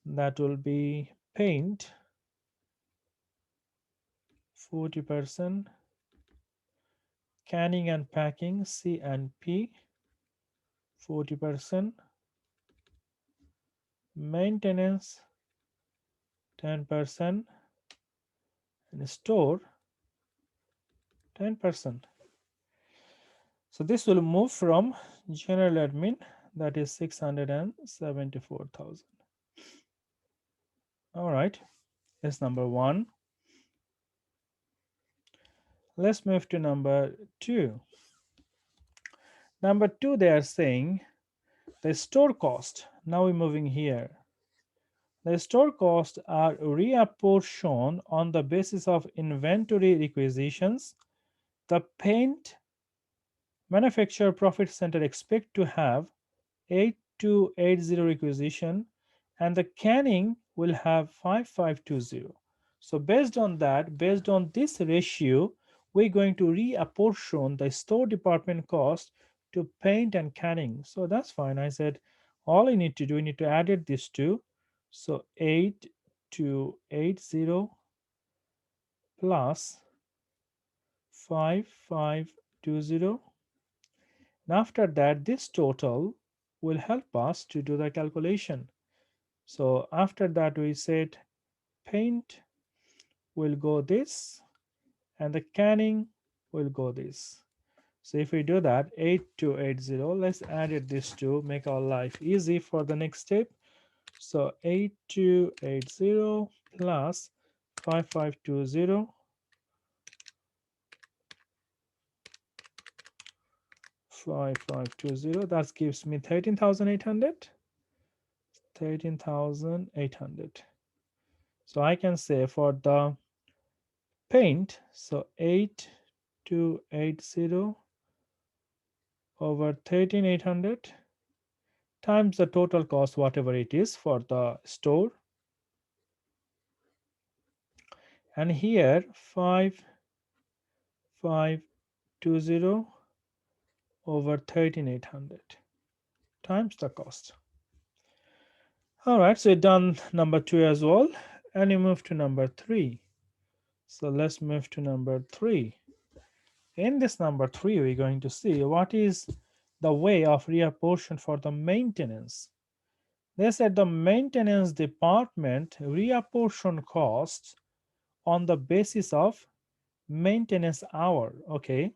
that will be paint 40%, canning and packing C and P 40%, maintenance 10%, and store 10%. So this will move from general admin, that is 674,000. All right, that's number one. Let's move to number two. Number two, they are saying the store cost. Now we're moving here. The store costs are reapportioned on the basis of inventory requisitions. The paint manufacturer profit center expect to have 8280 requisition, and the canning will have 5520. So based on that, based on this ratio, we're going to reapportion the store department cost to paint and canning. So that's fine. I said all I need to do, I need to add it these two. So 8280 plus 5520. And after that, this total will help us to do the calculation. So after that, we said paint will go this and the canning will go this. So if we do that, 8280, let's add it this to make our life easy for the next step. So 8280 plus 5520, 5520, that gives me 13,800. 13,800. So I can say for the paint, so 8280 over 13,800 times the total cost, whatever it is for the store. And here 5520 over 13,800 times the cost. All right, so we've done number 2 as well. And you move to number 3. So let's move to number 3. In this number 3, we're going to see what is the way of reapportion for the maintenance. They said the maintenance department reapportion costs on the basis of maintenance hour. Okay,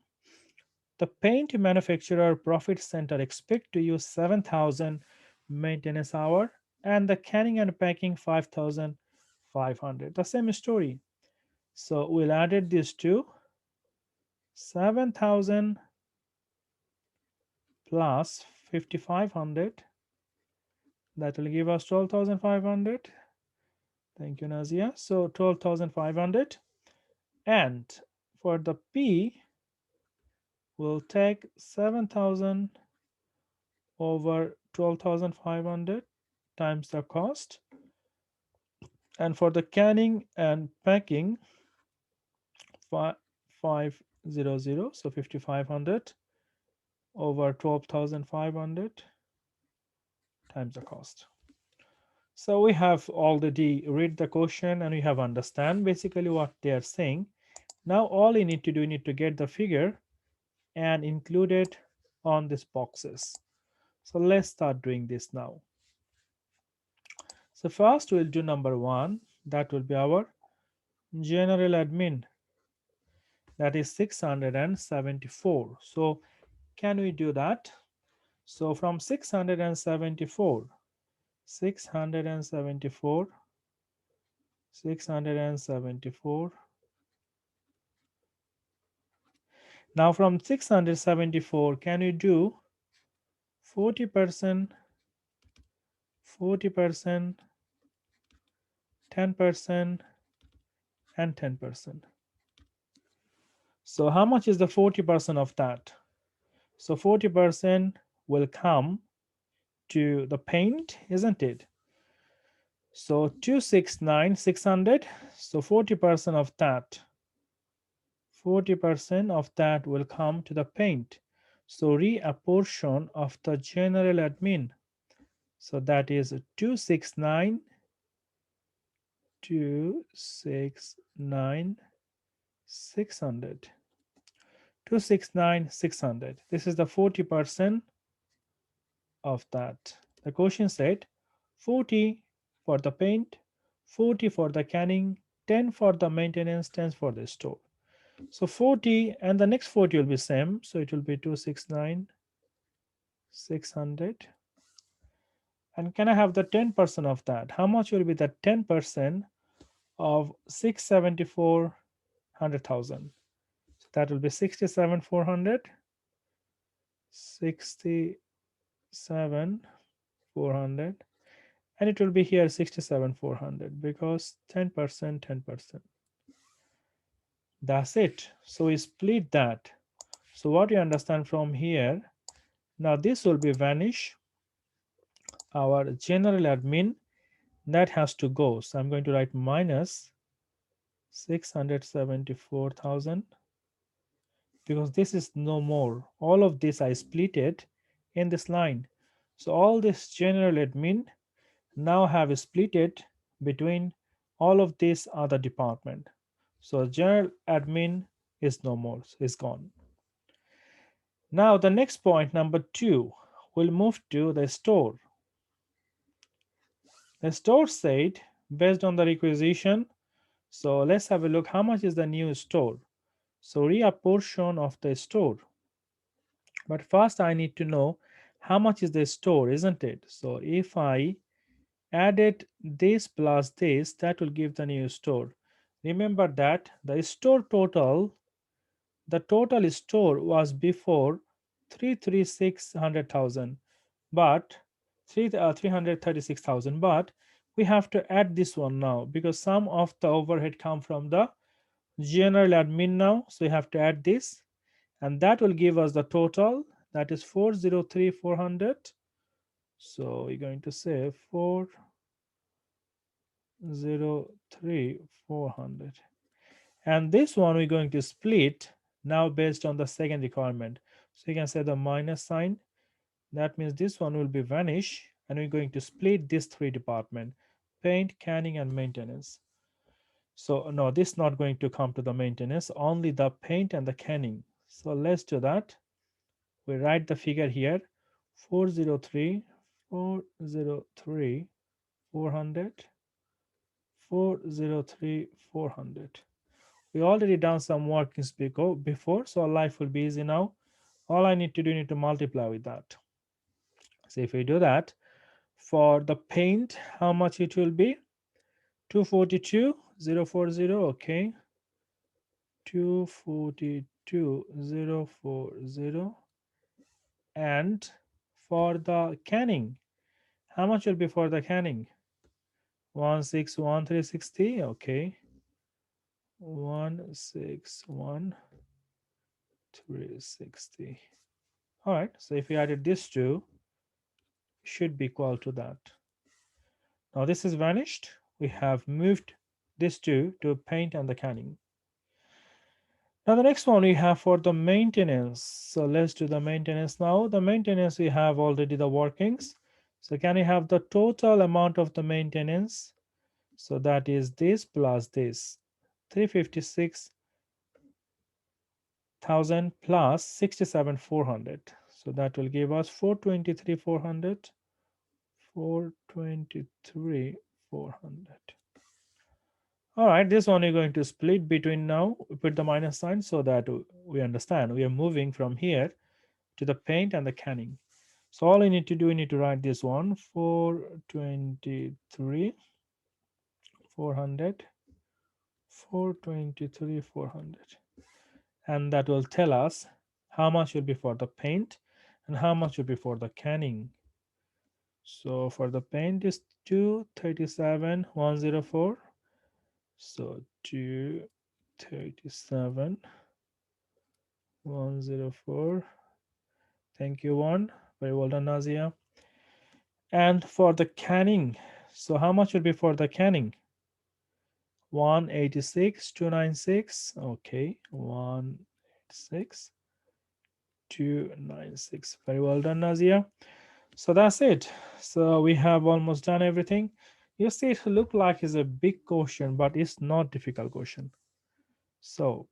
the paint manufacturer profit center expect to use 7,000 maintenance hour and the canning and packing 5,500. The same story. So we'll add it these two. 7,000 plus 5,500, that will give us 12,500. Thank you, Nazia. So 12,500, and for the P, we'll take 7,000 over 12,500 times the cost, and for the canning and packing 500, so 5,500 over 12,500 times the cost. So we have already read the question and we have understand basically what they are saying. Now all you need to do, you need to get the figure and include it on these boxes. So let's start doing this now. So first we'll do number 1, that will be our general admin, that is 674. So can we do that? So from 674, 674, 674. Now from 674, can you do 40%, 40%, 10%, and 10%? So how much is the 40% of that? So 40% will come to the paint, isn't it? So 269, 600. So 40% of that, 40% of that will come to the paint. So reapportion of the general admin. So that is 269, 269, 600. 269, 600. This is the 40% of that. The question said 40 for the paint, 40 for the canning, 10 for the maintenance, 10 for the store. So 40 and the next 40 will be same. So it will be 269, 600. And can I have the 10% of that? How much will be the 10% of 674, 100,000? So that will be 67,400, 67,400, and it will be here 67,400 because 10%, 10%. That's it. So we split that. So what you understand from here, now this will be vanish. Our general admin, that has to go. So I'm going to write minus 674,000, because this is no more. All of this I split it in this line. So all this general admin now have split it between all of this other department. So general admin is no more, is gone. Now the next point, number 2, we'll move to the store. The store said based on the requisition. So let's have a look. How much is the new store? So reapportion of the store. But first I need to know how much is the store, isn't it? So if I added this plus this, that will give the new store. Remember that the store total, the total store was before 336,000, but 336,000, but we have to add this one now because some of the overhead come from the general admin now. So we have to add this, and that will give us the total, that is 403,400. So we're going to say 403,400, and this one we're going to split now based on the second requirement. So you can say the minus sign. That means this one will be vanish, and we're going to split this three department: paint, canning, and maintenance. So no, this is not going to come to the maintenance, only the paint and the canning. So let's do that. We write the figure here: 403, 403, 400, 403, 400. We already done some workings before, so life will be easy now. All I need to do, need to multiply with that. So if we do that, for the paint, how much it will be? 242,040. Okay, 242,040. And for the canning, how much will be for the canning? 161,360. Okay, 161,360. All right, so if we added this two, should be equal to that. Now this is vanished. We have moved this two to paint and the canning. Now the next one we have for the maintenance. So let's do the maintenance now. The maintenance, we have already the workings. So can we have the total amount of the maintenance? So that is this plus this, 356,000 plus 67,400. So that will give us 423,400. 423,400. All right, this one we're going to split between now. We put the minus sign so that we understand we are moving from here to the paint and the canning. So all we need to do, we need to write this one: 423, 400, 423, 400. And that will tell us how much will be for the paint and how much will be for the canning. So for the paint is 237,104. So 237,104. Thank you, one. Very well done, Nazia. And for the canning, so how much will be for the canning? 186,296. Okay, 186,296. Very well done, Nazia. So that's it. So we have almost done everything. You see, it look like it's a big question, but it's not difficult question. So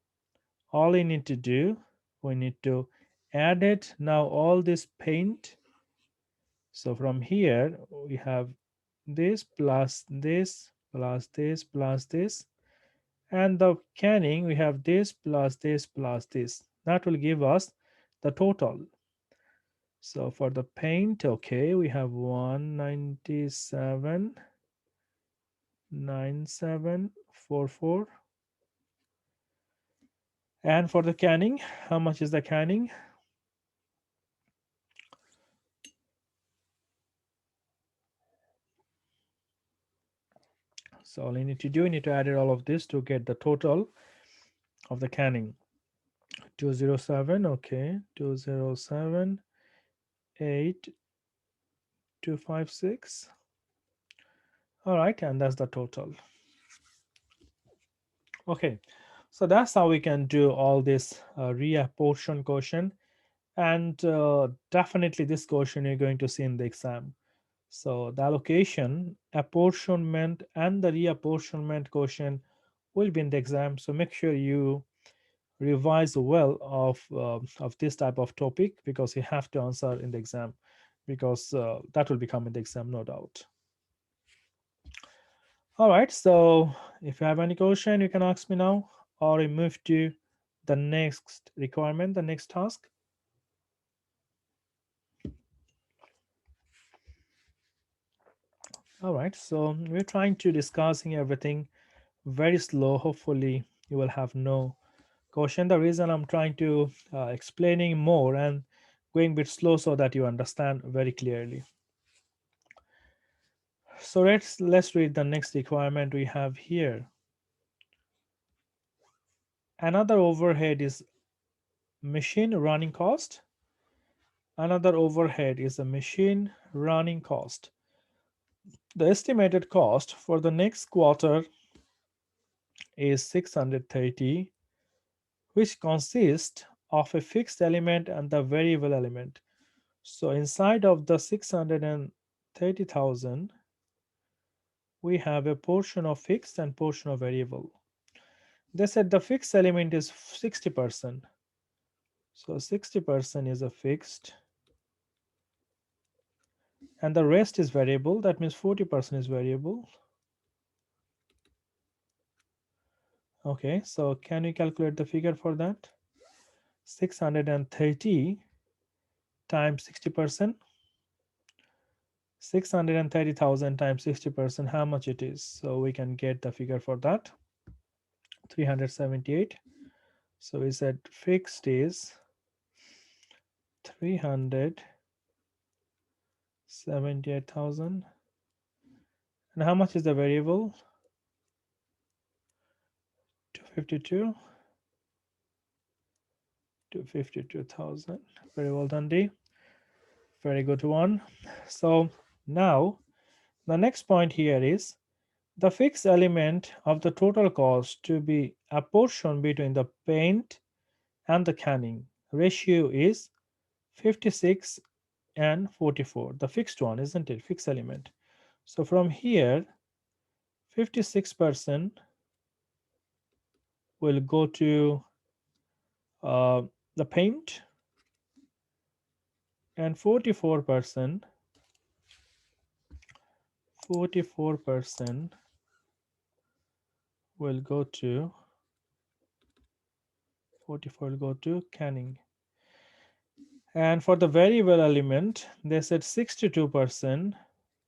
all we need to do, we need to add it now, all this paint. So from here we have this plus this plus this plus this, and the canning we have this plus this plus this. That will give us the total. So for the paint, okay, we have 197,9744. And for the canning, how much is the canning? So all you need to do, you need to add all of this to get the total of the canning. 207, okay, 207,8256. All right, and that's the total. Okay, so that's how we can do all this reapportion question, and definitely this question you're going to see in the exam. So the allocation, apportionment, and the reapportionment question will be in the exam. So make sure you revise well of this type of topic, because you have to answer in the exam, because that will become in the exam, no doubt. All right. So if you have any question, you can ask me now, or we move to the next requirement, the next task. All right. So we're trying to discussing everything very slow. Hopefully, you will have no question. The reason I'm trying to explaining more and going a bit slow so that you understand very clearly. So let's read the next requirement we have here. Another overhead is machine running cost. Another overhead is the machine running cost. The estimated cost for the next quarter is 630, which consists of a fixed element and the variable element. So inside of the 630,000, we have a portion of fixed and portion of variable. They said the fixed element is 60%. So 60% is a fixed, and the rest is variable. That means 40% is variable. Okay, so can we calculate the figure for that? 630 times 60%. 630,000 times 60%, how much it is? So we can get the figure for that. 378. So we said fixed is 378,000. And how much is the variable? 252. 252,000. Very well done, D. Very good one. So now the next point here is the fixed element of the total cost to be apportioned between the paint and the canning. Ratio is 56 and 44. The fixed one, isn't it? Fixed element. So from here, 56% will go to uh, the paint, and 44% will go to 44 will go to canning. And for the variable element, they said 62%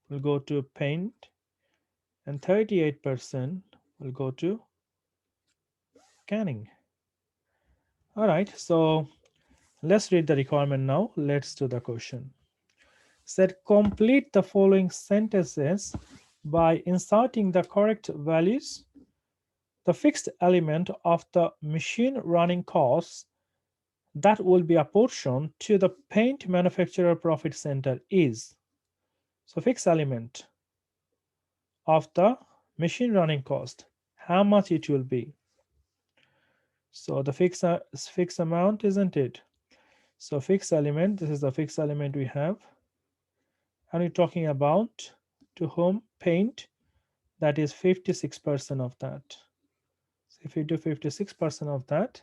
will go to paint and 38% will go to canning. All right, so let's read the requirement now. Let's do the question. Said complete the following sentences by inserting the correct values. The fixed element of the machine running costs that will be apportioned to the paint manufacturer profit center is. So fixed element of the machine running cost, how much it will be. So the fixed amount, isn't it? So fixed element, this is the fixed element we have, and we're talking about to whom? Paint. That is 56% of that. So if you do 56% of that,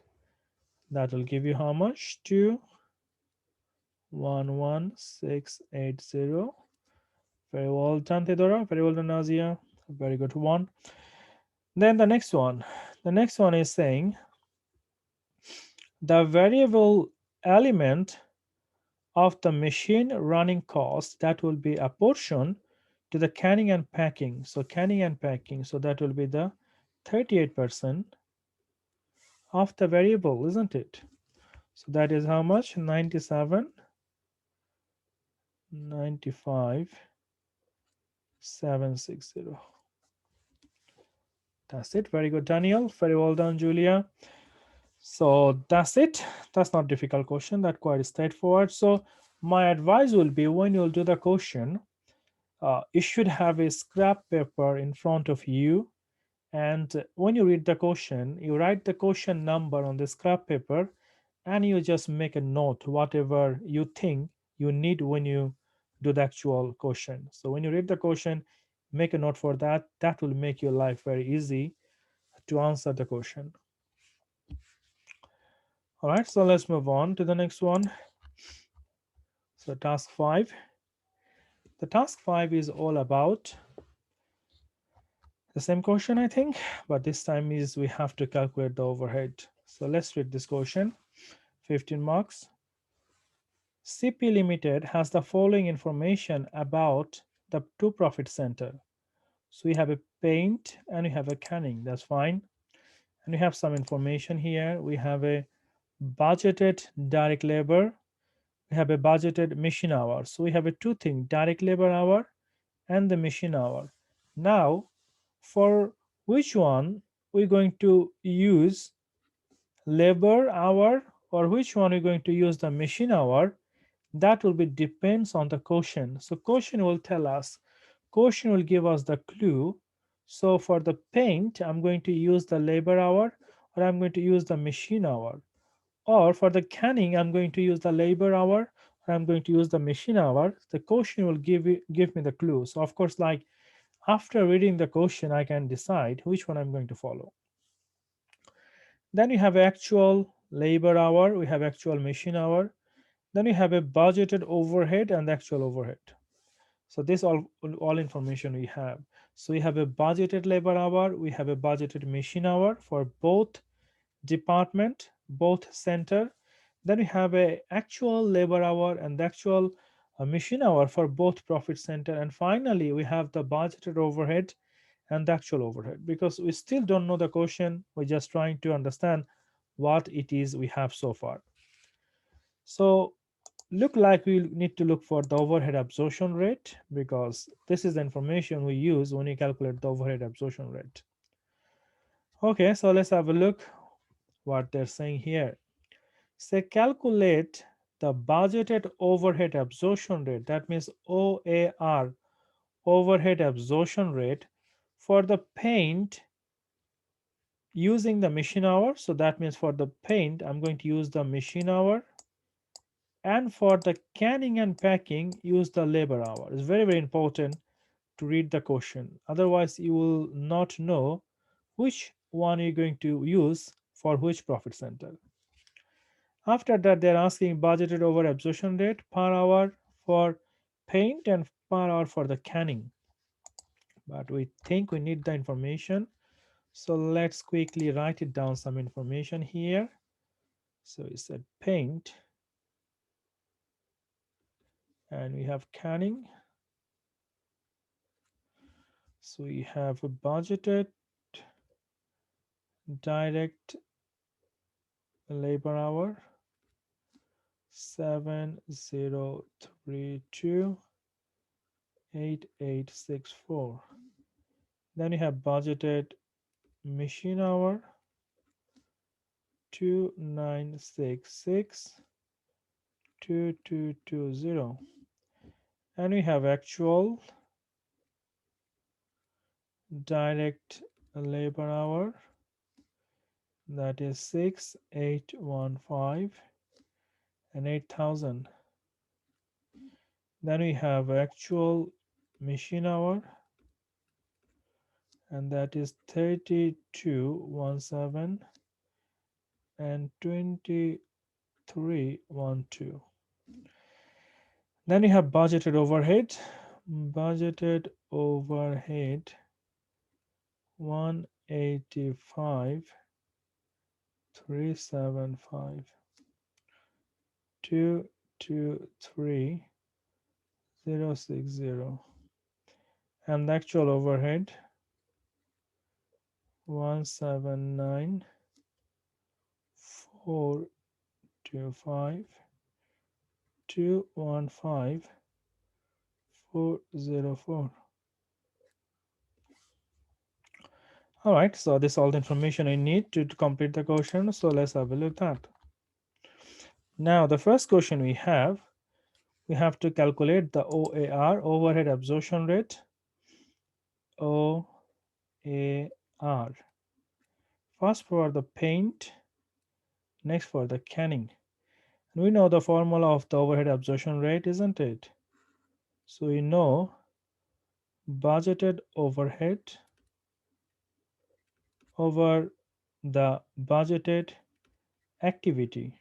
that will give you how much? 211,680. Very well done, Theodora. Very well done, Nazia. Very good one. Then the next one. The next one is saying the variable element of the machine running cost that will be apportioned to the canning and packing. So canning and packing. So that will be the 38% of the variable, isn't it? So that is how much? 97, 95, 760. That's it. Very good, Daniel. Very well done, Julia. So that's it. That's not a difficult question. That's quite straightforward. So my advice will be when you'll do the question, you should have a scrap paper in front of you And when you read the question, you write the question number on the scrap paper, and you just make a note whatever you think you need when you do the actual question. So when you read the question, make a note for that. That will make your life very easy to answer the question. All right, so let's move on to the next one. So task 5. The task 5 is all about the same question, I think, but this time is we have to calculate the overhead. So let's read this question. 15 marks. CP Limited has the following information about the two profit center. So we have a paint and we have a canning. That's fine. And we have some information here. We have a budgeted direct labor. We have a budgeted machine hour. So we have a two things, direct labor hour and the machine hour. Now, for which one we're going to use labor hour or which one we're going to use the machine hour, that will be depends on the question. So question will tell us, question will give us the clue. So for the paint, I'm going to use the labor hour or I'm going to use the machine hour. Or for the canning, I'm going to use the labor hour or I'm going to use the machine hour. The question will give me the clue. So of course, like after reading the question, I can decide which one I'm going to follow. Then we have actual labor hour, we have actual machine hour, then we have a budgeted overhead and the actual overhead. So this all information we have. So we have a budgeted labor hour, we have a budgeted machine hour for both department, both center. Then we have a actual labor hour and the actual machine hour for both profit center. And finally, we have the budgeted overhead and the actual overhead, because we still don't know the question. We're just trying to understand what it is we have so far. So look like we need to look for the overhead absorption rate, because this is the information we use when you calculate the overhead absorption rate. Okay, so let's have a look what they're saying here. Say calculate the budgeted overhead absorption rate, that means OAR, overhead absorption rate, for the paint using the machine hour. So that means for the paint, I'm going to use the machine hour, and for the canning and packing, use the labor hour. It's very, very important to read the question. Otherwise, you will not know which one you're going to use for which profit center. After that, they're asking budgeted over absorption rate per hour for paint and per hour for the canning. But we think we need the information. So let's quickly write it down some information here. So we said paint, and we have canning. So we have a budgeted direct labor hour 70328864. Then we have budgeted machine hour 29662220, and we have actual direct labor hour, that is 6815 and 8000. Then we have actual machine hour, and that is 3217 and 2312. Then we have budgeted overhead, 185 375 223 060, and the actual overhead 179 425 215 404. All right, so this is all the information I need to complete the question. So let's have a look at that. Now the first question we have to calculate the OAR, overhead absorption rate, OAR. are. First for the paint, next for the canning. And we know the formula of the overhead absorption rate, isn't it? So we know budgeted overhead over the budgeted activity.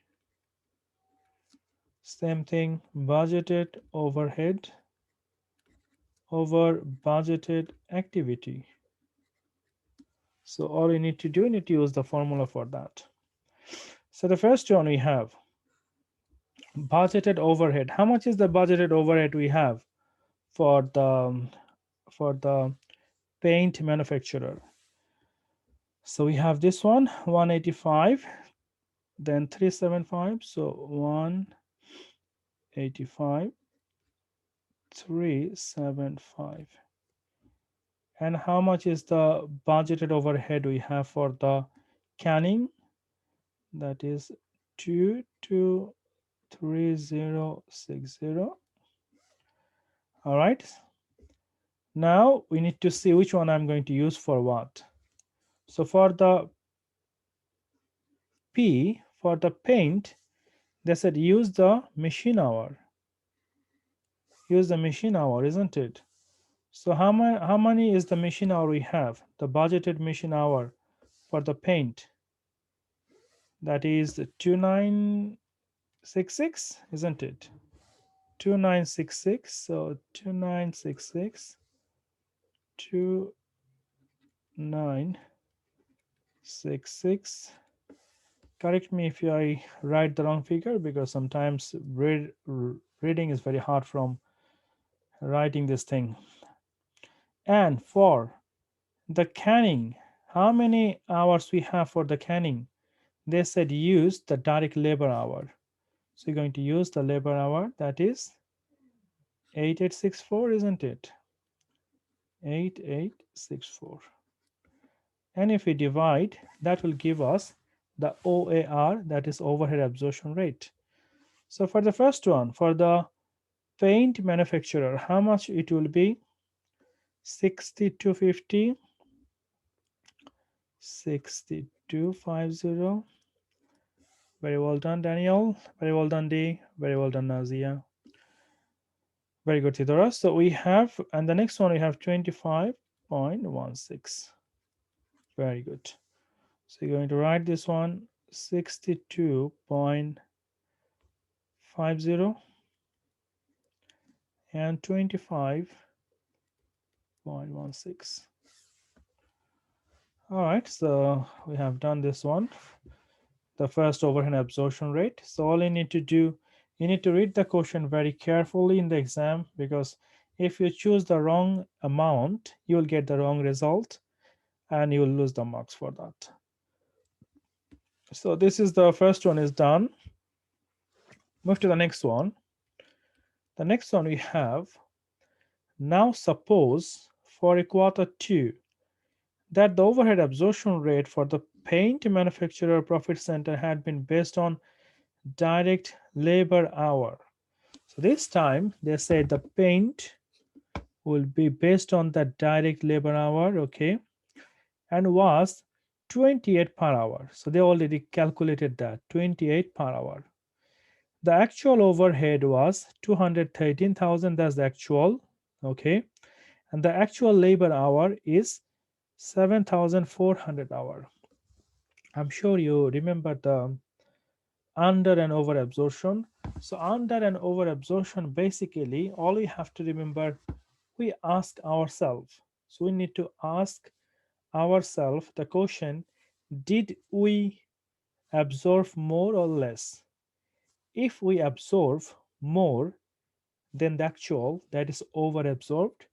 Same thing, budgeted overhead over budgeted activity. So all you need to do, you need to use the formula for that. So the first one we have budgeted overhead. How much is the budgeted overhead we have for the paint manufacturer? So we have this one 185, then 375. So 185, 375. And how much is the budgeted overhead we have for the canning? That is 223060. All right. Now we need to see which one I'm going to use for what. So for the P, for the paint, they said use the machine hour. Use the machine hour, isn't it? So how many is the machine hour we have? The budgeted machine hour for the paint. That is 2966, isn't it? 2966. So 2966, 2966. Correct me if I write the wrong figure, because sometimes reading is very hard from writing this thing. And for the canning, how many hours we have for the canning? They said use the direct labor hour. So you're going to use the labor hour, that is 8864, isn't it? 8864. And if we divide, that will give us the OAR, that is overhead absorption rate. So for the first one, for the paint manufacturer, how much it will be? 6250, 6250. Very well done, Daniel. Very well done, D. Very well done, Nazia. Very good, Tidora. So we have, and the next one we have 25.16. Very good. So you're going to write this one 62.50 and 25.16. All right, so we have done this one, the first overhead absorption rate. So all you need to do, you need to read the question very carefully in the exam, because if you choose the wrong amount, you will get the wrong result and you will lose the marks for that. So this is the first one is done. Move to the next one. The next one we have, now suppose for a quarter two that the overhead absorption rate for the paint manufacturer profit center had been based on direct labor hour. So this time they said the paint will be based on the direct labor hour, okay, and was 28 per hour. So they already calculated that 28 per hour. The actual overhead was 213,000. That's the actual, okay, and the actual labor hour is 7,400 hour. I'm sure you remember the under and over absorption. So under and over absorption, basically all we have to remember, we ask ourselves. So we need to ask ourselves the question, did we absorb more or less? If we absorb more than the actual, that is over absorbed.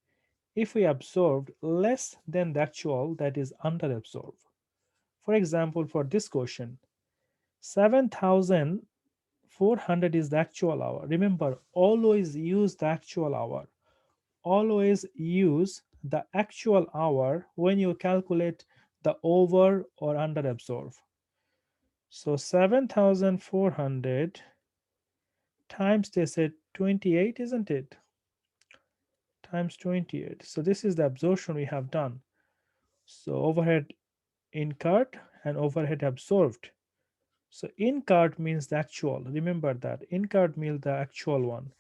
If we absorbed less than the actual, that is under absorbed. For example, for this question, 7,400 is the actual hour. Remember, always use the actual hour. Always use the actual hour when you calculate the over or under absorb. So 7,400 times, they said 28, isn't it? Times 28. So this is the absorption we have done. So overhead incurred and overhead absorbed. So incurred means the actual. Remember that. Incurred means the actual one.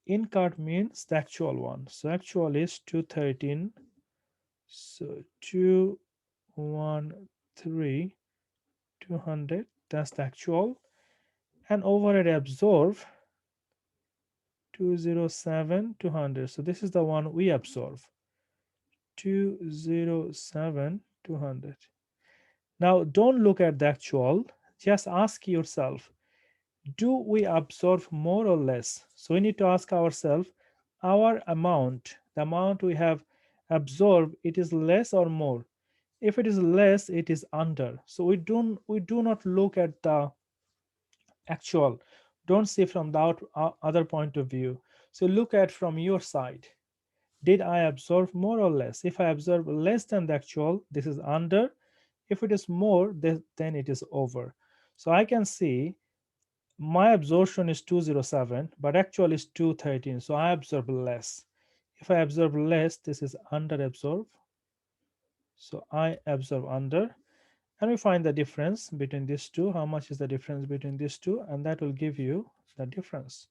Incurred means the actual one. So actual is 213. So 213, 200. That's the actual. And overhead absorb 207, 200. So this is the one we absorb. 207, 200. Now don't look at the actual. Just ask yourself, do we absorb more or less? So we need to ask ourselves, our amount, the amount we have absorbed, it is less or more. If it is less, it is under. So we do not look at the actual. Don't see from the other point of view. So look at from your side. Did I absorb more or less? If I absorb less than the actual, this is under. If it is more, then it is over. So I can see my absorption is 207, but actual is 213. So I absorb less. If I absorb less, this is under absorb. So I absorb under. And we find the difference between these two. How much is the difference between these two? And that will give you the difference.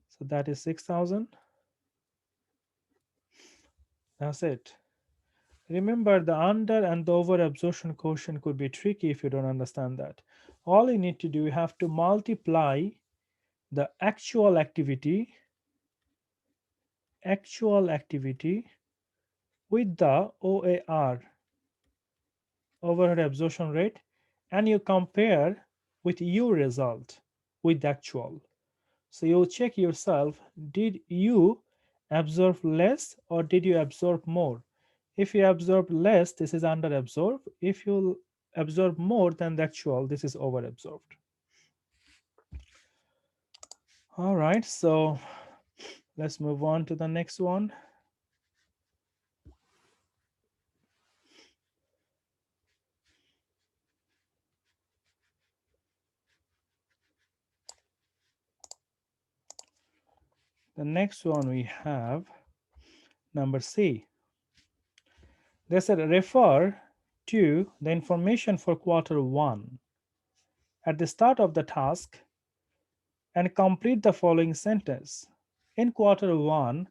So that is 6,000. That's it. Remember, the under and the over absorption quotient could be tricky if you don't understand that. All you need to do, you have to multiply the actual activity with the OAR, overhead absorption rate, and you compare with your result with the actual. So you check yourself, did you absorb less or did you absorb more? If you absorb less, this is under absorbed. If you absorb more than the actual, this is over absorbed. All right, so let's move on to the next one. The next one we have number C. They said refer to the information for quarter one at the start of the task and complete the following sentence. In quarter one,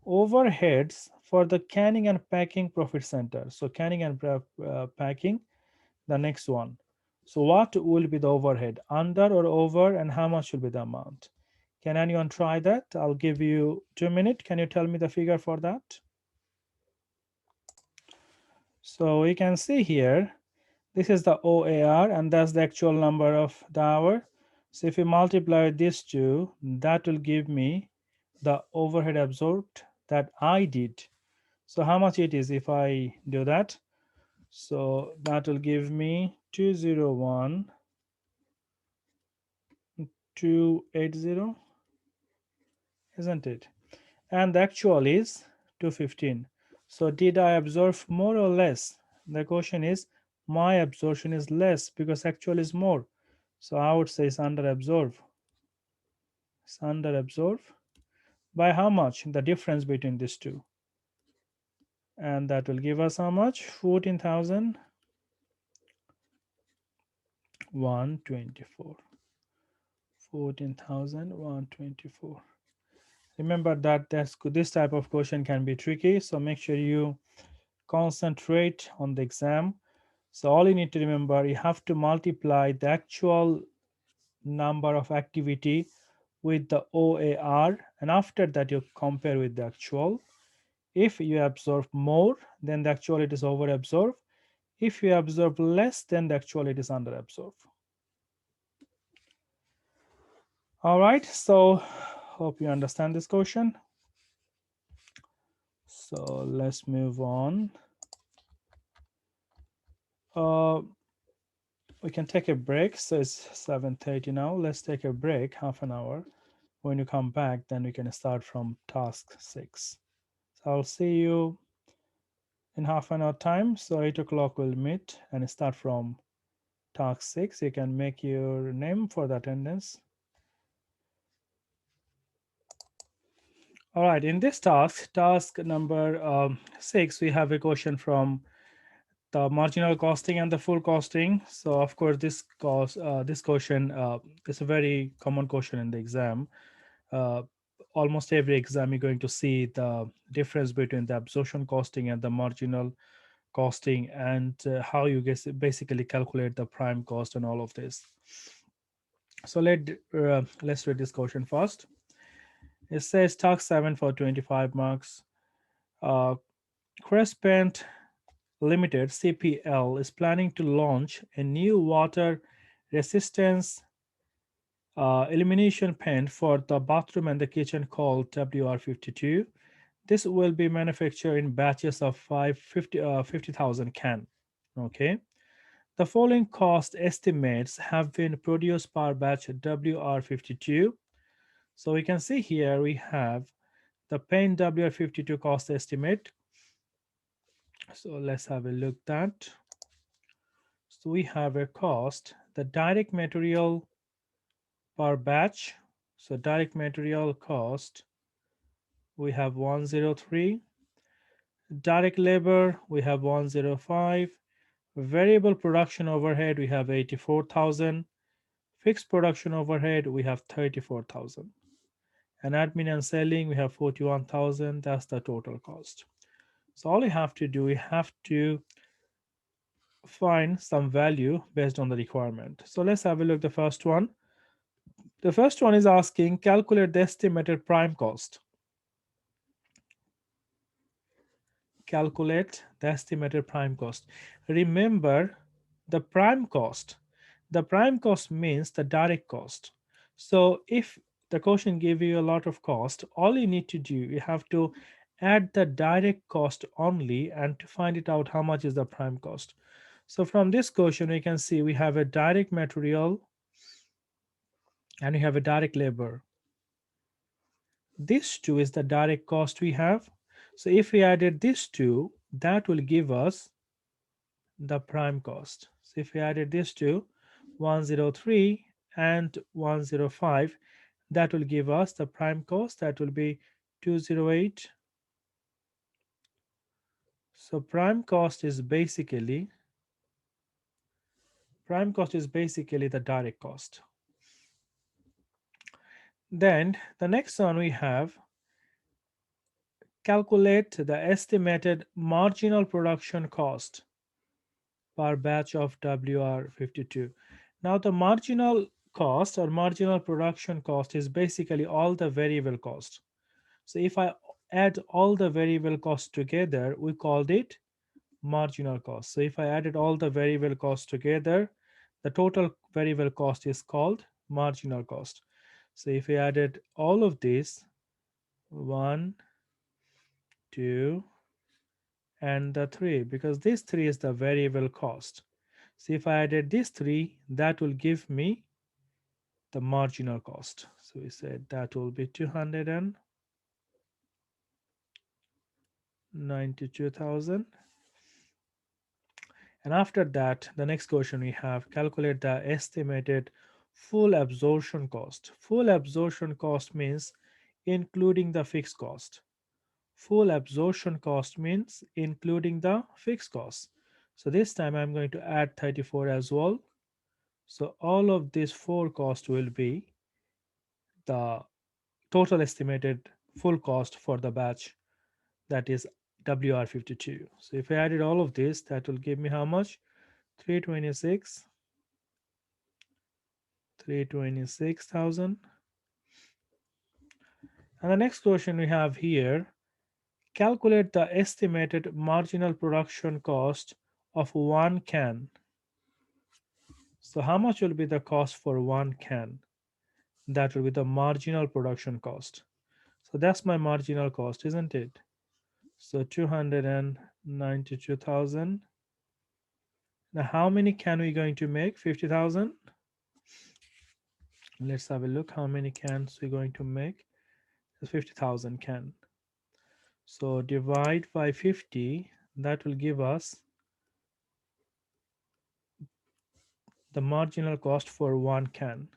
overheads for the canning and packing profit center. So canning and packing, the next one. So what will be the overhead, under or over, and how much will be the amount? Can anyone try that? I'll give you 2 minutes. Can you tell me the figure for that? So you can see here, this is the OAR, and that's the actual number of the hour. So if you multiply these two, that will give me the overhead absorbed that I did. So how much it is if I do that? So that will give me 201, 280, isn't it? And the actual is 215. So did I absorb more or less? The question is, my absorption is less because actual is more. So I would say it's under absorb. It's under absorb. By how much? The difference between these two. And that will give us how much? 14,124. 14,124. Remember that this type of question can be tricky. So make sure you concentrate on the exam. So all you need to remember, you have to multiply the actual number of activity with the OAR, and after that you compare with the actual. If you absorb more, then the actual it is over absorbed. If you absorb less, then the actual it is under absorbed. All right, so hope you understand this question. So let's move on. We can take a break. So it's 7:30 now. Let's take a break, half an hour. When you come back, then we can start from task 6. So I'll see you in half an hour time. So 8 o'clock we'll meet and start from task 6. You can make your name for the attendance. All right, in this task number 6, we have a question from the marginal costing and the full costing. So of course this question is a very common question in the exam. uh, Almost every exam you're going to see the difference between the absorption costing and the marginal costing, and how you guess basically calculate the prime cost and all of this. So let's read this question first. It says task 7 for 25 marks. uh, Crescent Limited CPL is planning to launch a new water resistance illumination paint for the bathroom and the kitchen called WR52. This will be manufactured in batches of 50,000 can. Okay. The following cost estimates have been produced per batch WR52. So we can see here we have the paint WR52 cost estimate. So let's have a look at that. So we have a cost, the direct material per batch. So direct material cost, we have 103. Direct labor, we have 105. Variable production overhead, we have 84,000. Fixed production overhead, we have 34,000. And admin and selling, we have 41,000. That's the total cost. So all you have to do, you have to find some value based on the requirement. So let's have a look at the first one. The first one is asking calculate the estimated prime cost. Calculate the estimated prime cost. Remember the prime cost. The prime cost means the direct cost. So if the question gave you a lot of cost, all you need to do, you have to add the direct cost only and to find it out how much is the prime cost. So from this question, we can see we have a direct material and we have a direct labor. This two is the direct cost we have. So if we added these two, that will give us the prime cost. So if we added these two, 103 and 105, that will give us the prime cost. That will be 208. So prime cost is basically the direct cost. Then the next one we have calculate the estimated marginal production cost per batch of WR52. Now the marginal cost or marginal production cost is basically all the variable cost. So if I add all the variable costs together, we called it marginal cost. So if I added all the variable costs together, the total variable cost is called marginal cost. So if we added all of this, 1, 2, and the 3, because this 3 is the variable cost. So if I added these 3, that will give me the marginal cost. So we said that will be 292,000. And after that, the next question we have calculate the estimated full absorption cost. Full absorption cost means including the fixed cost. Full absorption cost means including the fixed cost. So this time I'm going to add 34 as well. So all of these four costs will be the total estimated full cost for the batch, that is WR52. So if I added all of this, that will give me how much? 326, 326,000. And the next question we have here, calculate the estimated marginal production cost of one can. So how much will be the cost for one can? That will be the marginal production cost. So that's my marginal cost, isn't it? So 292,000. Now how many can we going to make? 50,000. Let's have a look how many cans we're going to make. 50,000 can. So divide by 50, that will give us the marginal cost for one can.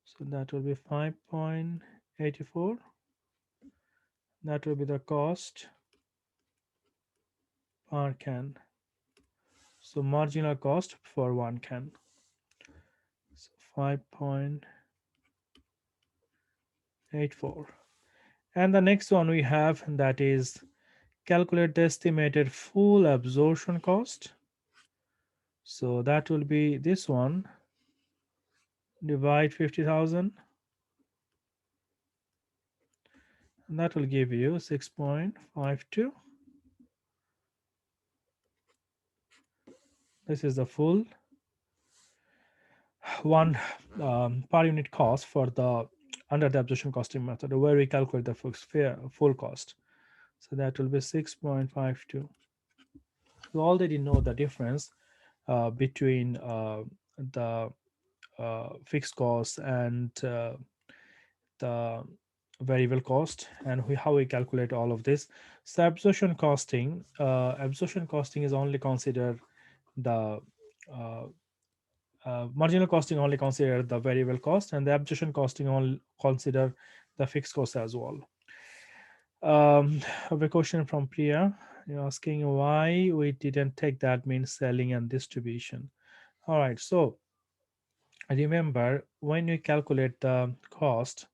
So that will be 5.84. That will be the cost per can. So marginal cost for one can. So 5.84. And the next one we have, that is calculate the estimated full absorption cost. So that will be this one, divide 50,000, and that will give you 6.52. This is the full one per unit cost for the under the absorption costing method, where we calculate the full cost. So that will be 6.52. You already know the difference between the fixed cost and the variable cost, and how we calculate all of this. So absorption costing is only considered the uh, marginal costing only consider the variable cost, and the absorption costing only consider the fixed cost as well. I have a question from Priya. You're asking why we didn't take that means selling and distribution. All right, so remember, when we calculate the cost,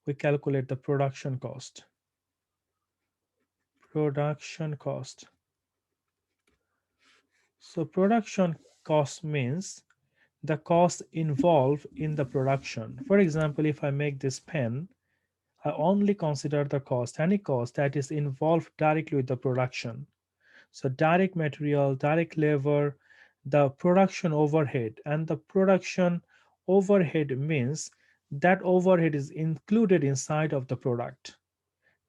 we calculate the production cost. Production cost. So production cost means the cost involved in the production. For example, if I make this pen, I only consider the cost, any cost that is involved directly with the production. So direct material, direct labor, the production overhead, and the production overhead means that overhead is included inside of the product.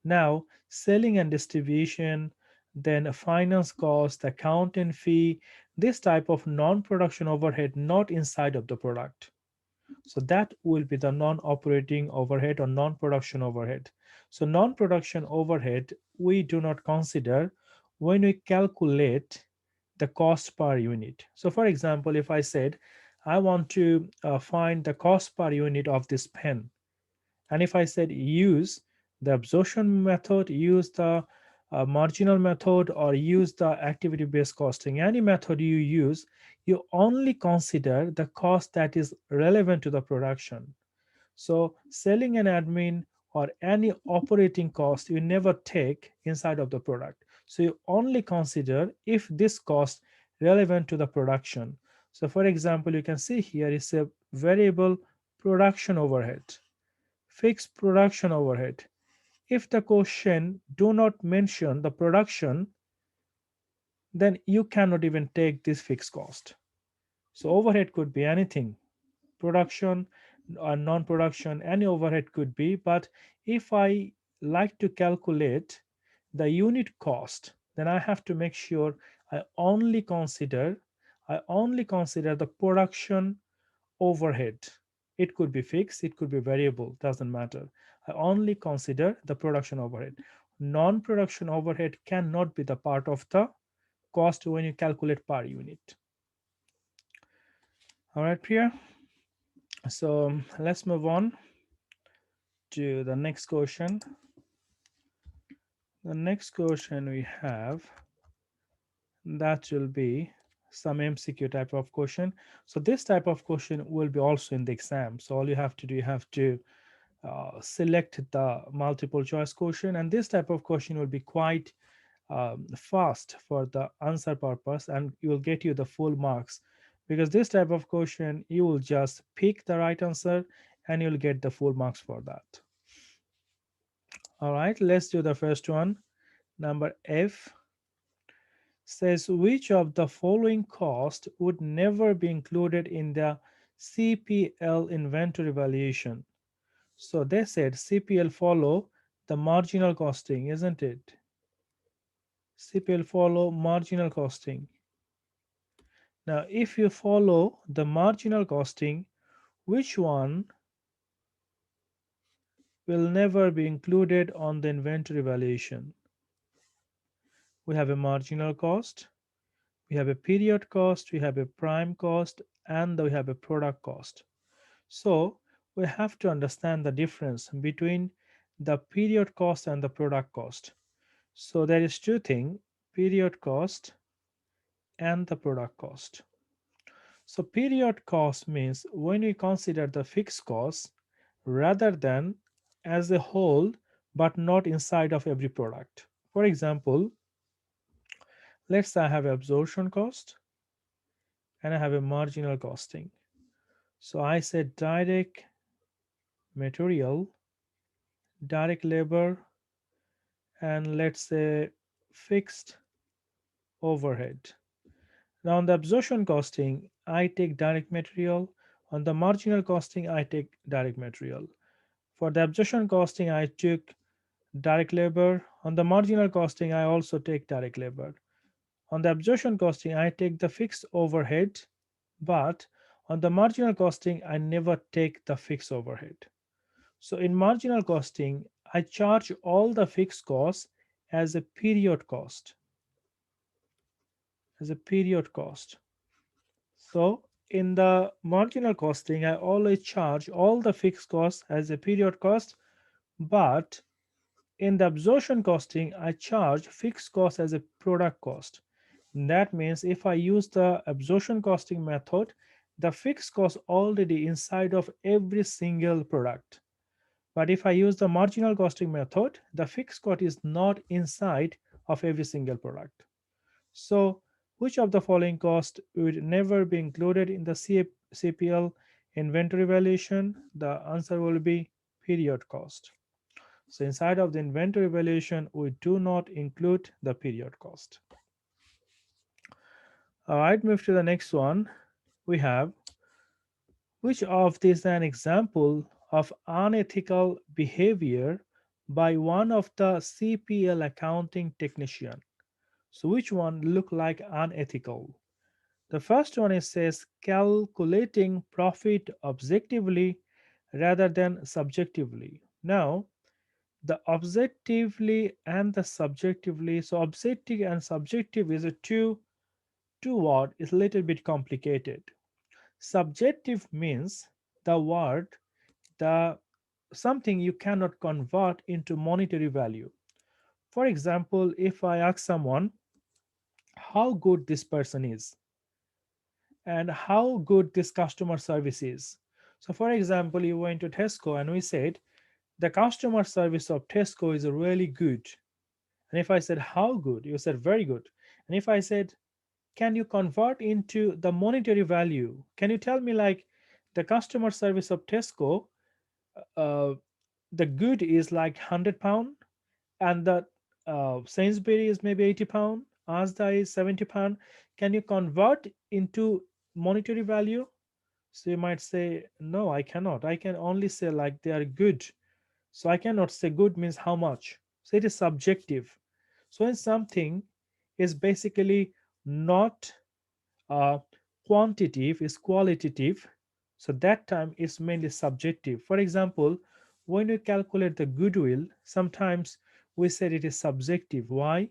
Now, selling and distribution, then a finance cost, accountant fee, this type of non-production overhead not inside of the product. So that will be the non-operating overhead or non-production overhead. So non-production overhead we do not consider when we calculate the cost per unit. So for example, if I said I want to find the cost per unit of this pen, and if I said use the absorption method, use the marginal method, or use the activity based costing, any method you use, you only consider the cost that is relevant to the production. So selling and admin or any operating cost you never take inside of the product. So you only consider if this cost relevant to the production. So for example, you can see here is a variable production overhead, fixed production overhead. If the question do not mention the production, then you cannot even take this fixed cost. So overhead could be anything, production or non-production, any overhead could be. But if I like to calculate the unit cost, then I have to make sure I only consider the production overhead. It could be fixed, it could be variable, doesn't matter. I only consider the production overhead. Non-production overhead cannot be the part of the cost when you calculate per unit. All right, Priya. So let's move on to the next question. The next question we have, that will be some MCQ type of question. So this type of question will be also in the exam. So all you have to do, you have to select the multiple choice question, and this type of question will be quite fast for the answer purpose, and you will get you the full marks, because this type of question you will just pick the right answer and you'll get the full marks for that. All right, let's do the first one. Number F says which of the following cost would never be included in the CPL inventory valuation? So they said CPL follow the marginal costing, isn't it? CPL follow marginal costing. Now, if you follow the marginal costing, which one will never be included on the inventory valuation? We have a marginal cost, we have a period cost, we have a prime cost, and we have a product cost. So we have to understand the difference between the period cost and the product cost. So there is two things, period cost and the product cost. So period cost means when we consider the fixed cost rather than as a whole but not inside of every product. For example, let's say I have absorption cost and I have a marginal costing. So I said direct material, direct labor, and let's say fixed overhead. Now, on the absorption costing, I take direct material. On the marginal costing, I take direct material. For the absorption costing, I took direct labor. On the marginal costing, I also take direct labor. On the absorption costing, I take the fixed overhead, but on the marginal costing, I never take the fixed overhead. So in marginal costing, I charge all the fixed costs as a period cost, as a period cost. So in the marginal costing, I always charge all the fixed costs as a period cost, but in the absorption costing, I charge fixed cost as a product cost. That means if I use the absorption costing method, the fixed cost already inside of every single product. But if I use the marginal costing method, the fixed cost is not inside of every single product. So, which of the following costs would never be included in the CPL inventory valuation? The answer will be period cost. So, inside of the inventory valuation, we do not include the period cost. All right, move to the next one. We have which of these an example of unethical behavior by one of the CPL accounting technician? So, which one look like unethical? The first one is says calculating profit objectively rather than subjectively. Now, the objectively and the subjectively, so objective and subjective is a two word is a little bit complicated. Subjective means the word the something you cannot convert into monetary value. For example, if I ask someone how good this person is and how good this customer service is. So, for example, you went to Tesco and we said the customer service of Tesco is really good. And if I said how good, you said very good. And if I said, can you convert into the monetary value? Can you tell me like the customer service of Tesco, uh, the good is like £100 and the Sainsbury is maybe £80, Asda is £70. Can you convert into monetary value? So you might say, no, I cannot. I can only say like they are good. So I cannot say good means how much. So it is subjective. So when something is basically not uh, quantitative, is qualitative. So that time is mainly subjective. For example, when we calculate the goodwill, sometimes we said it is subjective. Why?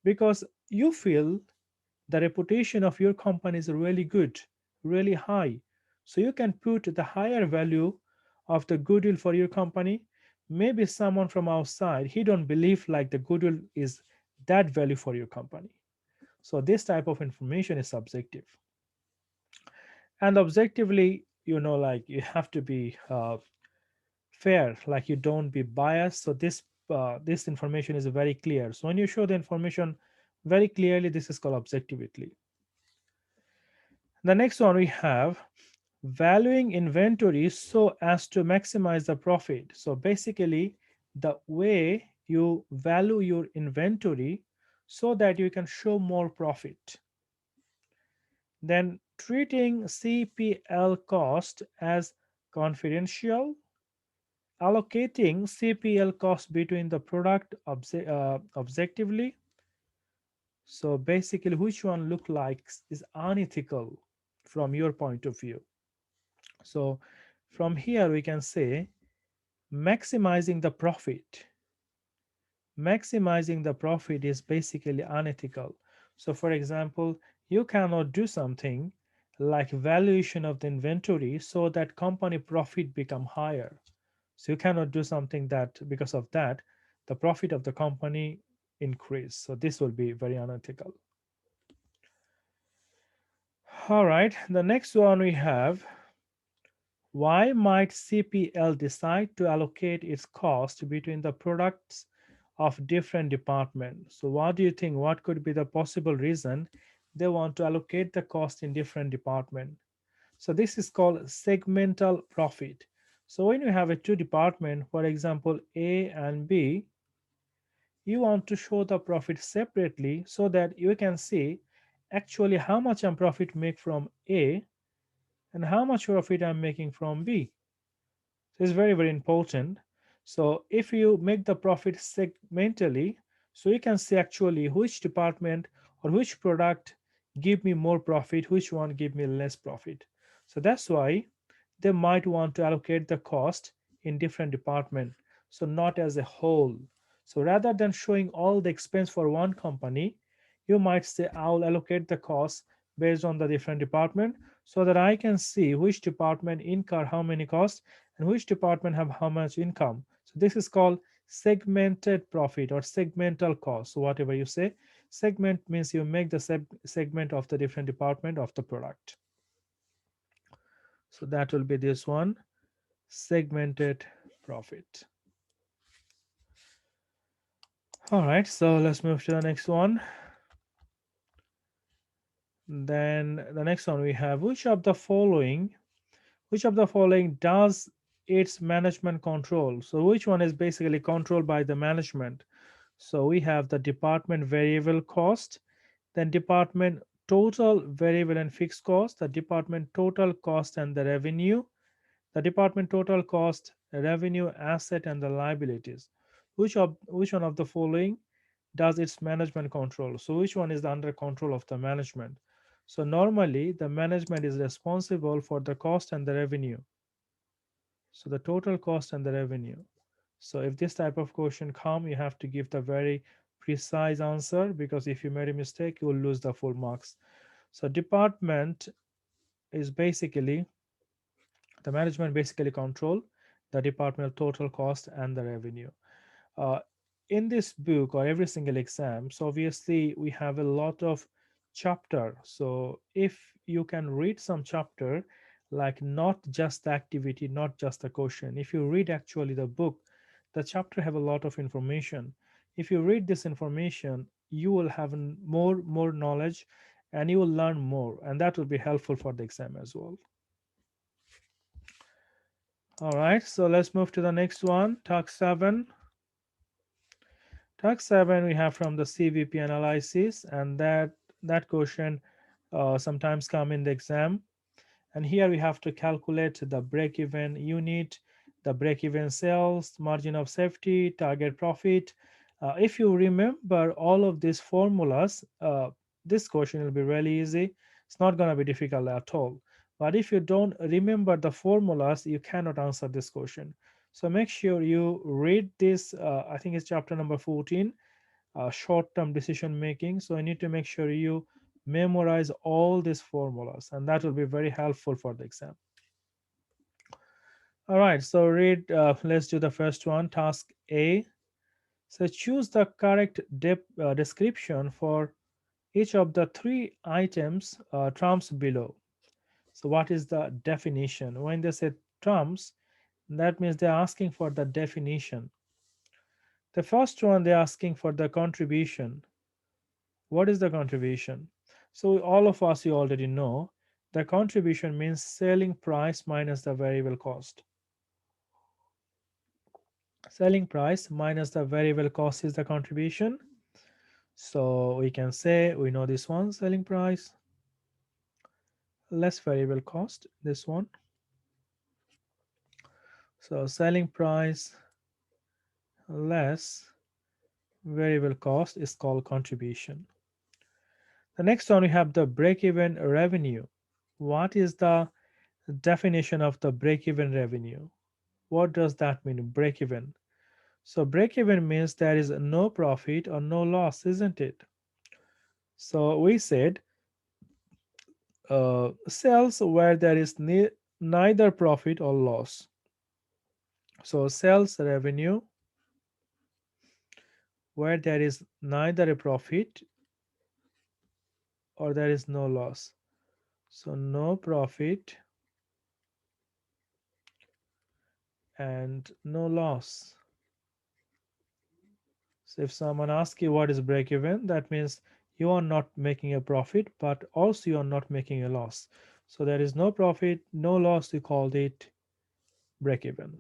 Because you feel the reputation of your company is really good, really high. So you can put the higher value of the goodwill for your company. Maybe someone from outside, he don't believe like the goodwill is that value for your company. So this type of information is subjective. And objectively, like you have to be fair, like you don't be biased. So this information is very clear. So when you show the information very clearly, this is called objectivity. The next one we have valuing inventory so as to maximize the profit. So basically, the way you value your inventory so that you can show more profit. Then treating CPL cost as confidential, allocating CPL cost between the product objectively. So basically, which one look like is unethical from your point of view? So from here we can say maximizing the profit. Maximizing the profit is basically unethical. So for example, you cannot do something like valuation of the inventory so that company profit become higher. So you cannot do something that because of that the profit of the company increase. So this will be very unethical. All right, the next one we have, why might CPL decide to allocate its cost between the products of different departments? So, what do you think? What could be the possible reason they want to allocate the cost in different departments? So, this is called segmental profit. So, when you have a two department, for example, A and B, you want to show the profit separately so that you can see actually how much I'm profit make from A and how much profit I'm making from B. So it's very, very important. So if you make the profit segmentally, so you can see actually which department or which product give me more profit, which one give me less profit. So that's why they might want to allocate the cost in different department, so not as a whole. So rather than showing all the expense for one company, you might say I'll allocate the cost based on the different department so that I can see which department incur how many costs and which department have how much income. So this is called segmented profit or segmental cost. So whatever you say, segment means you make the segment of the different department of the product. So that will be this one, segmented profit. All right, so let's move to the next one. Then the next one we have, which of the following does its management control? So which one is basically controlled by the management? So we have the department variable cost, then department total variable and fixed cost, the department total cost and the revenue, the department total cost, revenue, asset, and the liabilities. Which one of the following does its management control? So which one is under control of the management? So normally the management is responsible for the cost and the revenue. So the total cost and the revenue. So if this type of question come, you have to give the very precise answer, because if you made a mistake, you will lose the full marks. So department is basically, the management basically control the departmental total cost and the revenue. uh, in this book or every single exam, so obviously we have a lot of chapter. So if you can read some chapter, like not just the activity, not just the question, if you read actually the book, the chapter have a lot of information. If you read this information, you will have more knowledge and you will learn more, and that will be helpful for the exam as well. All right, so let's move to the next one, task 7. Task 7 we have from the CVP analysis, and that question sometimes come in the exam. And here we have to calculate the break-even unit, the break-even sales, margin of safety, target profit. If you remember all of these formulas, this question will be really easy. It's not going to be difficult at all. But if you don't remember the formulas, you cannot answer this question. So make sure you read this. I think it's chapter number 14, short-term decision making. So I need to make sure you memorize all these formulas, and that will be very helpful for the exam. All right, so read. Let's do the first one, task A. So choose the correct description for each of the three items terms below. So what is the definition? When they say terms, that means they're asking for the definition. The first one, they're asking for the contribution. What is the contribution? So all of us, you already know, the contribution means selling price minus the variable cost. Selling price minus the variable cost is the contribution. So we can say, we know this one, selling price less variable cost, this one. So selling price less variable cost is called contribution. The next one, we have the break-even revenue. What is the definition of the break-even revenue? What does that mean, break-even? So break-even means there is no profit or no loss, isn't it? So we said sales where there is neither profit or loss. So sales revenue where there is neither a profit or there is no loss. So no profit and no loss. So if someone asks you what is break even, that means you are not making a profit, but also you are not making a loss. So there is no profit, no loss. We called it break even.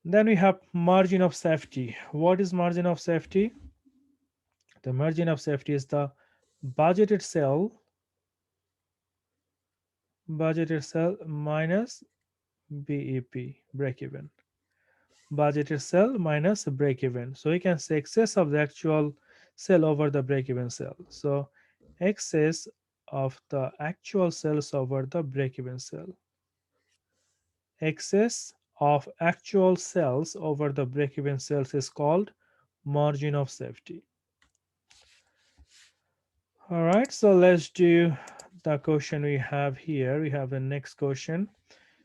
Then we have margin of safety. What is margin of safety? The margin of safety is the budgeted sale, minus BEP, break even. Budgeted sell minus break even. So we can say excess of the actual sell over the break even sell. So excess of the actual sales over the break even sell. Excess of actual sales over the break even sales is called margin of safety. All right, so let's do the question we have here. We have the next question.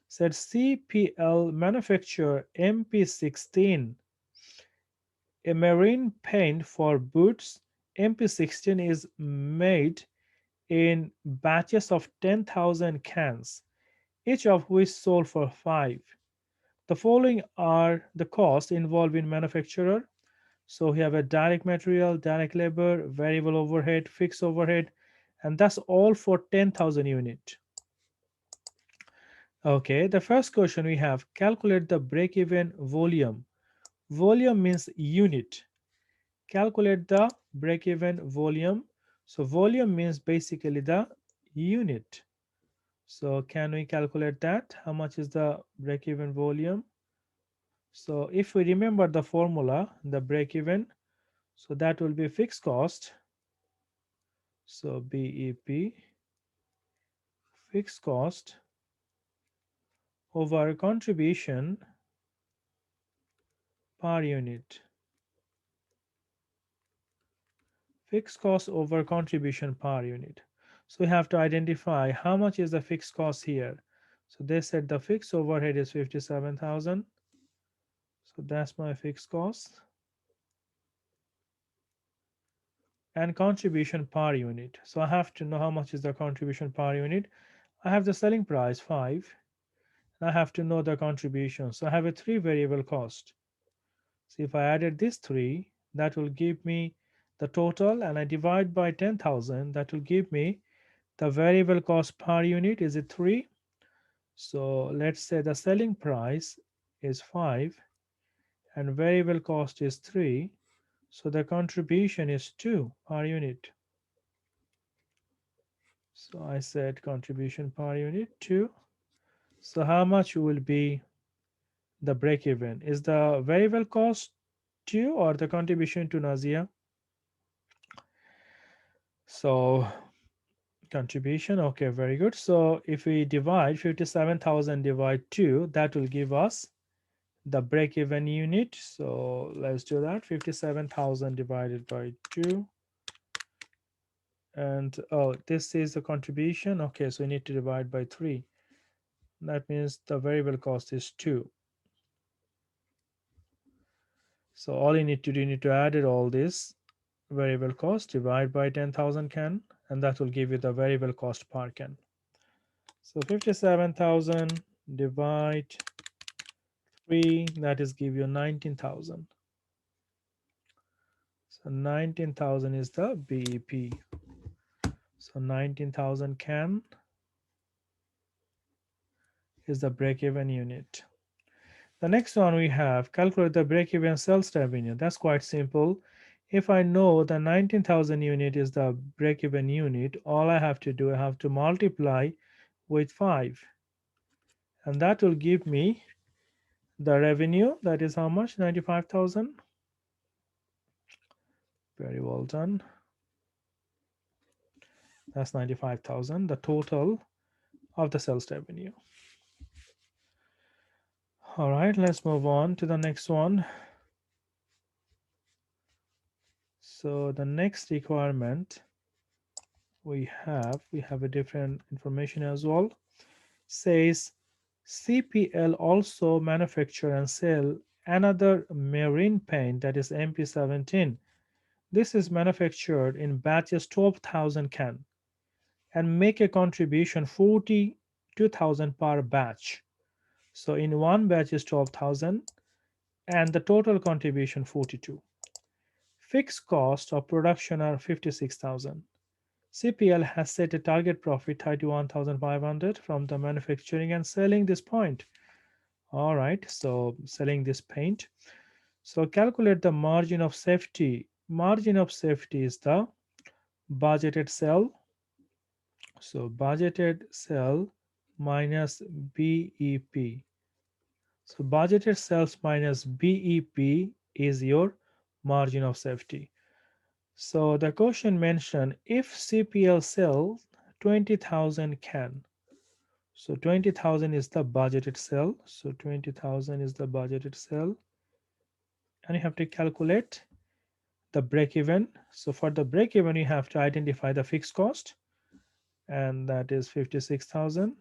Said CPL manufacture MP16, a marine paint for boots. MP16 is made in batches of 10,000 cans, each of which sold for 5. The following are the costs involved in manufacturer. So we have a direct material, direct labor, variable overhead, fixed overhead, and that's all for 10,000 unit. Okay, the first question we have, calculate the break-even volume. Volume means unit. Calculate the break-even volume. So volume means basically the unit. So can we calculate that? How much is the break-even volume? So if we remember the formula, the break-even, so that will be fixed cost. So BEP, fixed cost over contribution per unit. Fixed cost over contribution per unit. So we have to identify how much is the fixed cost here. So they said the fixed overhead is 57,000. So that's my fixed cost. And contribution per unit. So I have to know how much is the contribution per unit. I have the selling price 5. And I have to know the contribution. So I have a 3 variable cost. So if I added these 3, that will give me the total, and I divide by 10,000, that will give me the variable cost per unit is it 3. So let's say the selling price is 5 and variable cost is 3. So the contribution is 2 per unit. So I said contribution per unit 2. So how much will be the break even? Is the variable cost 2 or the contribution to Nazia? So contribution, okay, very good. So if we divide 57,000 divide 2, that will give us the break-even unit. So let's do that. 57,000 divided by 2. And oh, this is the contribution. Okay, so we need to divide by 3. That means the variable cost is 2. So all you need to do, you need to add it all this variable cost, divide by 10,000 can, and that will give you the variable cost per can. So 57,000 divide 3, that is give you 19,000. So 19,000 is the BEP. So 19,000 can is the break-even unit. The next one we have, calculate the break-even sales revenue. That's quite simple. If I know the 19,000 unit is the break-even unit, all I have to do, I have to multiply with 5. And that will give me the revenue. That is how much? 95,000. Very well done. That's 95,000, the total of the sales revenue. All right, let's move on to the next one. So the next requirement we have a different information as well. Says CPL also manufacture and sell another marine paint, that is MP17. This is manufactured in batches 12,000 can and make a contribution 42,000 per batch. So in one batch is 12,000 and the total contribution 42. Fixed cost of production are 56,000. CPL has set a target profit 31,500 from the manufacturing and selling this point. All right, so selling this paint. So calculate the margin of safety. Margin of safety is the budgeted sale. So budgeted sale minus BEP. So budgeted sales minus BEP is your margin of safety. So the question mentioned if CPL sells 20,000 can. So 20,000 is the budgeted sale. So 20,000 is the budgeted sale. And you have to calculate the break even. So for the break even, you have to identify the fixed cost, and that is 56,000.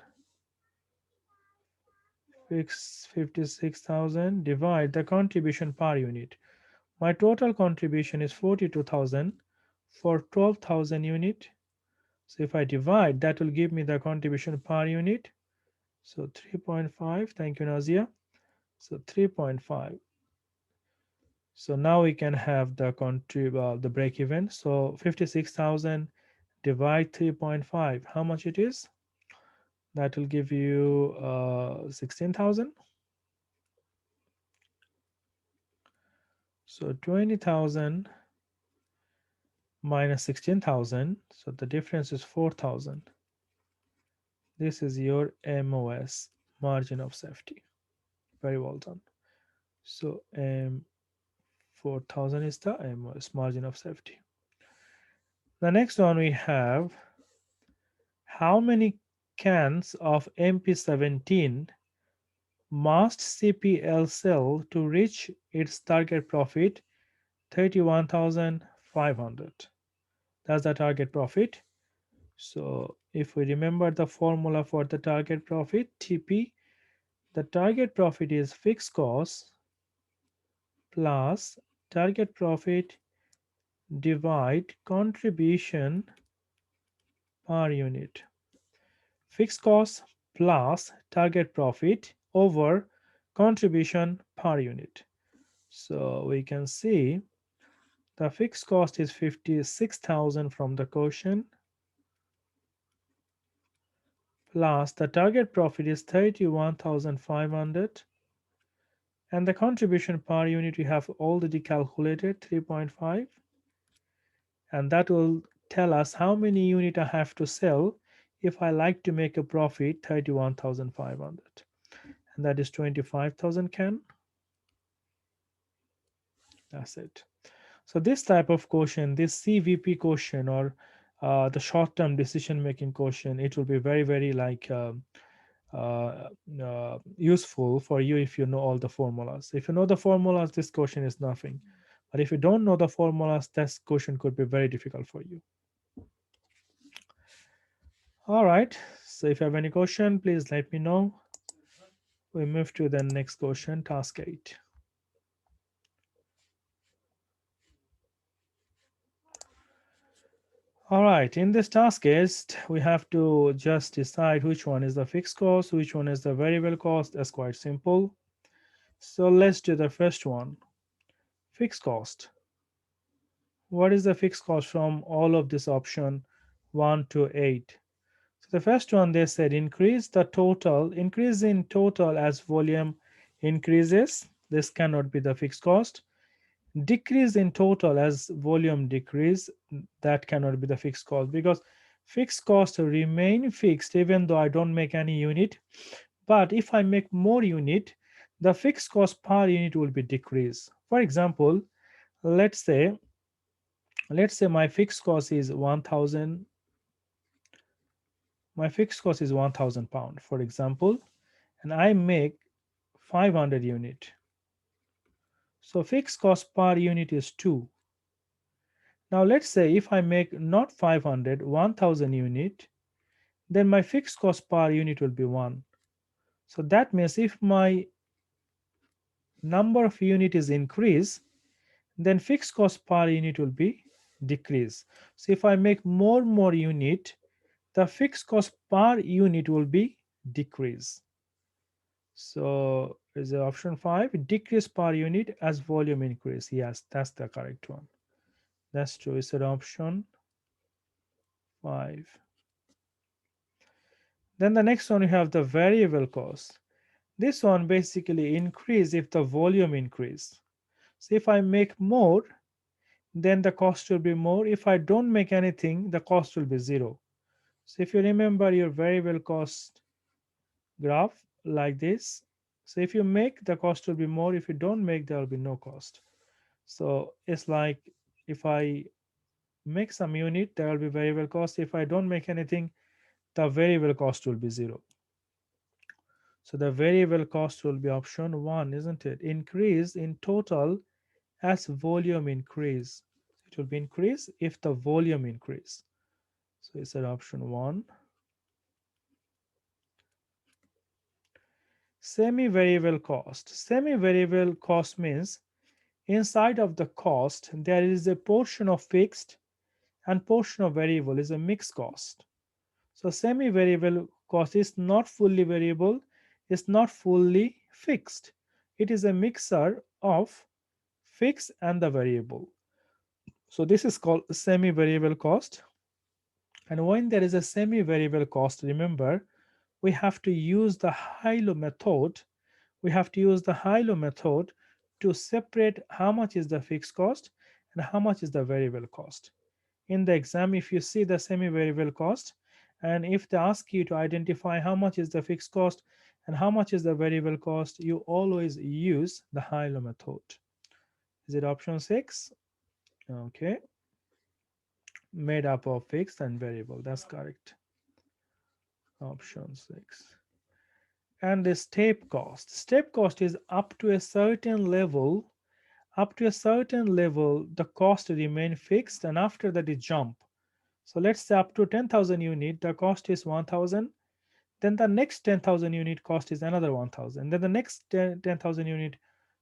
Fix 56,000 divide the contribution per unit. My total contribution is 42,000 for 12,000 unit. So if I divide, that will give me the contribution per unit. So 3.5. Thank you, Nazia. So 3.5. So now we can have the break even. So 56,000 divide 3.5. How much it is? That will give you 16,000. So 20,000 minus 16,000. So the difference is 4,000. This is your MOS, margin of safety. Very well done. So 4,000 is the MOS, margin of safety. The next one we have, how many cans of MP17 must CPL sell to reach its target profit 31,500? That's the target profit. So if we remember the formula for the target profit, TP, the target profit is fixed cost plus target profit divide contribution per unit. Fixed cost plus target profit over contribution per unit. So we can see the fixed cost is 56,000 from the quotient plus the target profit is 31,500 and the contribution per unit we have already calculated 3.5, and that will tell us how many unit I have to sell if I like to make a profit 31,500, and that is 25,000 can. That's it. So this type of quotient, this CVP quotient, or the short-term decision-making quotient, it will be very like useful for you if you know all the formulas. If you know the formulas, this quotient is nothing. But if you don't know the formulas, this quotient could be very difficult for you. All right. So if you have any question, please let me know. We move to the next question, task 8. All right, in this task is we have to just decide which one is the fixed cost, which one is the variable cost. That's quite simple. So let's do the first one, fixed cost. What is the fixed cost from all of this option 1 to 8? So the first one, they said increase in total as volume increases. This cannot be the fixed cost. Decrease in total as volume decrease, that cannot be the fixed cost, because fixed costs remain fixed even though I don't make any unit. But if I make more unit, the fixed cost per unit will be decreased. For example, let's say my fixed cost is 1,000. My fixed cost is 1,000 pound, for example, and I make 500 unit. So fixed cost per unit is 2. Now let's say if I make not 500, 1,000 unit, then my fixed cost per unit will be 1. So that means if my number of unit is increased, then fixed cost per unit will be decreased. So if I make more unit, the fixed cost per unit will be decrease. So is the option 5 decrease per unit as volume increase? Yes, that's the correct one. That's true. Is it option 5? Then the next one, you have the variable cost. This one basically increase if the volume increase. So if I make more, then the cost will be more. If I don't make anything, the cost will be zero. So if you remember your variable cost graph like this, so if you make, the cost will be more. If you don't make, there will be no cost. So it's like if I make some unit, there will be variable cost. If I don't make anything, the variable cost will be zero. So the variable cost will be option 1, isn't it? Increase in total as volume increase. It will be increase if the volume increase. So it's an option 1. Semi-variable cost. Semi-variable cost means inside of the cost there is a portion of fixed and portion of variable is a mixed cost. So semi-variable cost is not fully variable, it's not fully fixed. It is a mixture of fixed and the variable. So this is called semi-variable cost. And when there is a semi-variable cost, remember, we have to use the high-low method. We have to use the high-low method to separate how much is the fixed cost and how much is the variable cost. In the exam, if you see the semi-variable cost, and if they ask you to identify how much is the fixed cost and how much is the variable cost, you always use the high-low method. Is it option 6? Okay, made up of fixed and variable. That's correct. Option 6. And the step cost. Step cost is up to a certain level. Up to a certain level, the cost remain fixed, and after that it jump. So let's say up to 10,000 unit, the cost is 1,000. Then the next 10,000 unit cost is another 1,000. Then the next 10,000 unit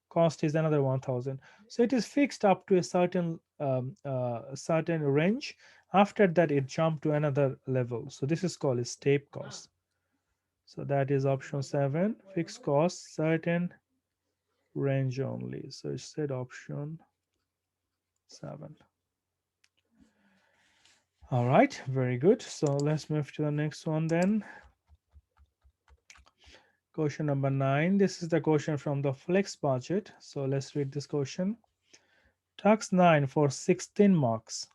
cost is another 1,000. So it is fixed up to a certain range. After that, it jumped to another level. So this is called a step cost. So that is option 7. Fixed cost, certain range only. So it said option 7. All right, very good. So let's move to the next one then. Question number 9. This is the question from the flex budget. So let's read this question. Task 9 for 16 marks.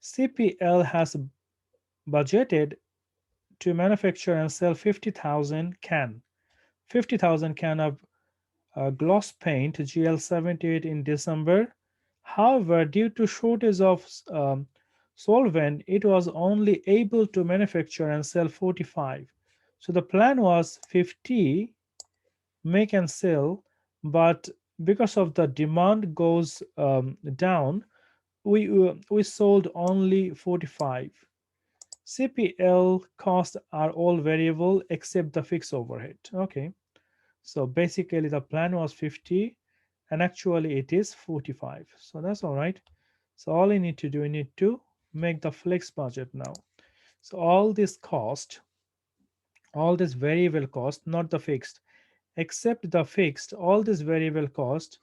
CPL has budgeted to manufacture and sell 50,000 can of gloss paint GL78 in December. However, due to shortage of solvent, it was only able to manufacture and sell 45. So the plan was 50 make and sell, but because of the demand goes down, we sold only 45. CPL costs are all variable except the fixed overhead. Okay, so basically the plan was 50 and actually it is 45. So that's all right. So all you need to do, you need to make the flex budget now. So all this cost, all this variable cost, not the fixed, except the fixed, all this variable cost,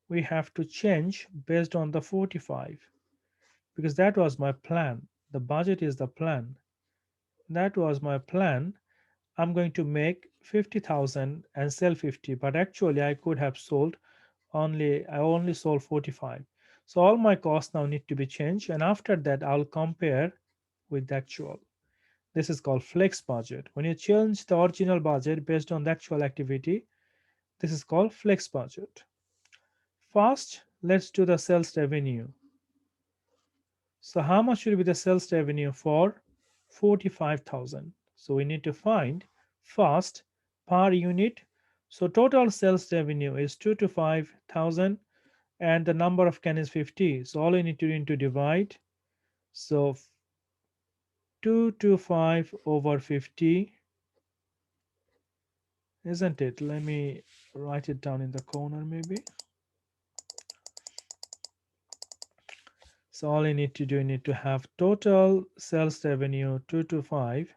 we have to change based on the 45 because that was my plan. The budget is the plan. That was my plan. I'm going to make 50,000 and sell 50, but actually I could have sold I only sold 45. So all my costs now need to be changed, and after that I'll compare with the actual. This is called flex budget. When you change the original budget based on the actual activity, this is called flex budget. First, let's do the sales revenue. So how much will be the sales revenue for 45,000? So we need to find first per unit. So total sales revenue is 2 to 5,000 and the number of can is 50. So all you need to do is to divide. So 2 to 5 over 50, isn't it? Let me write it down in the corner maybe. So all you need to do, you need to have total sales revenue 225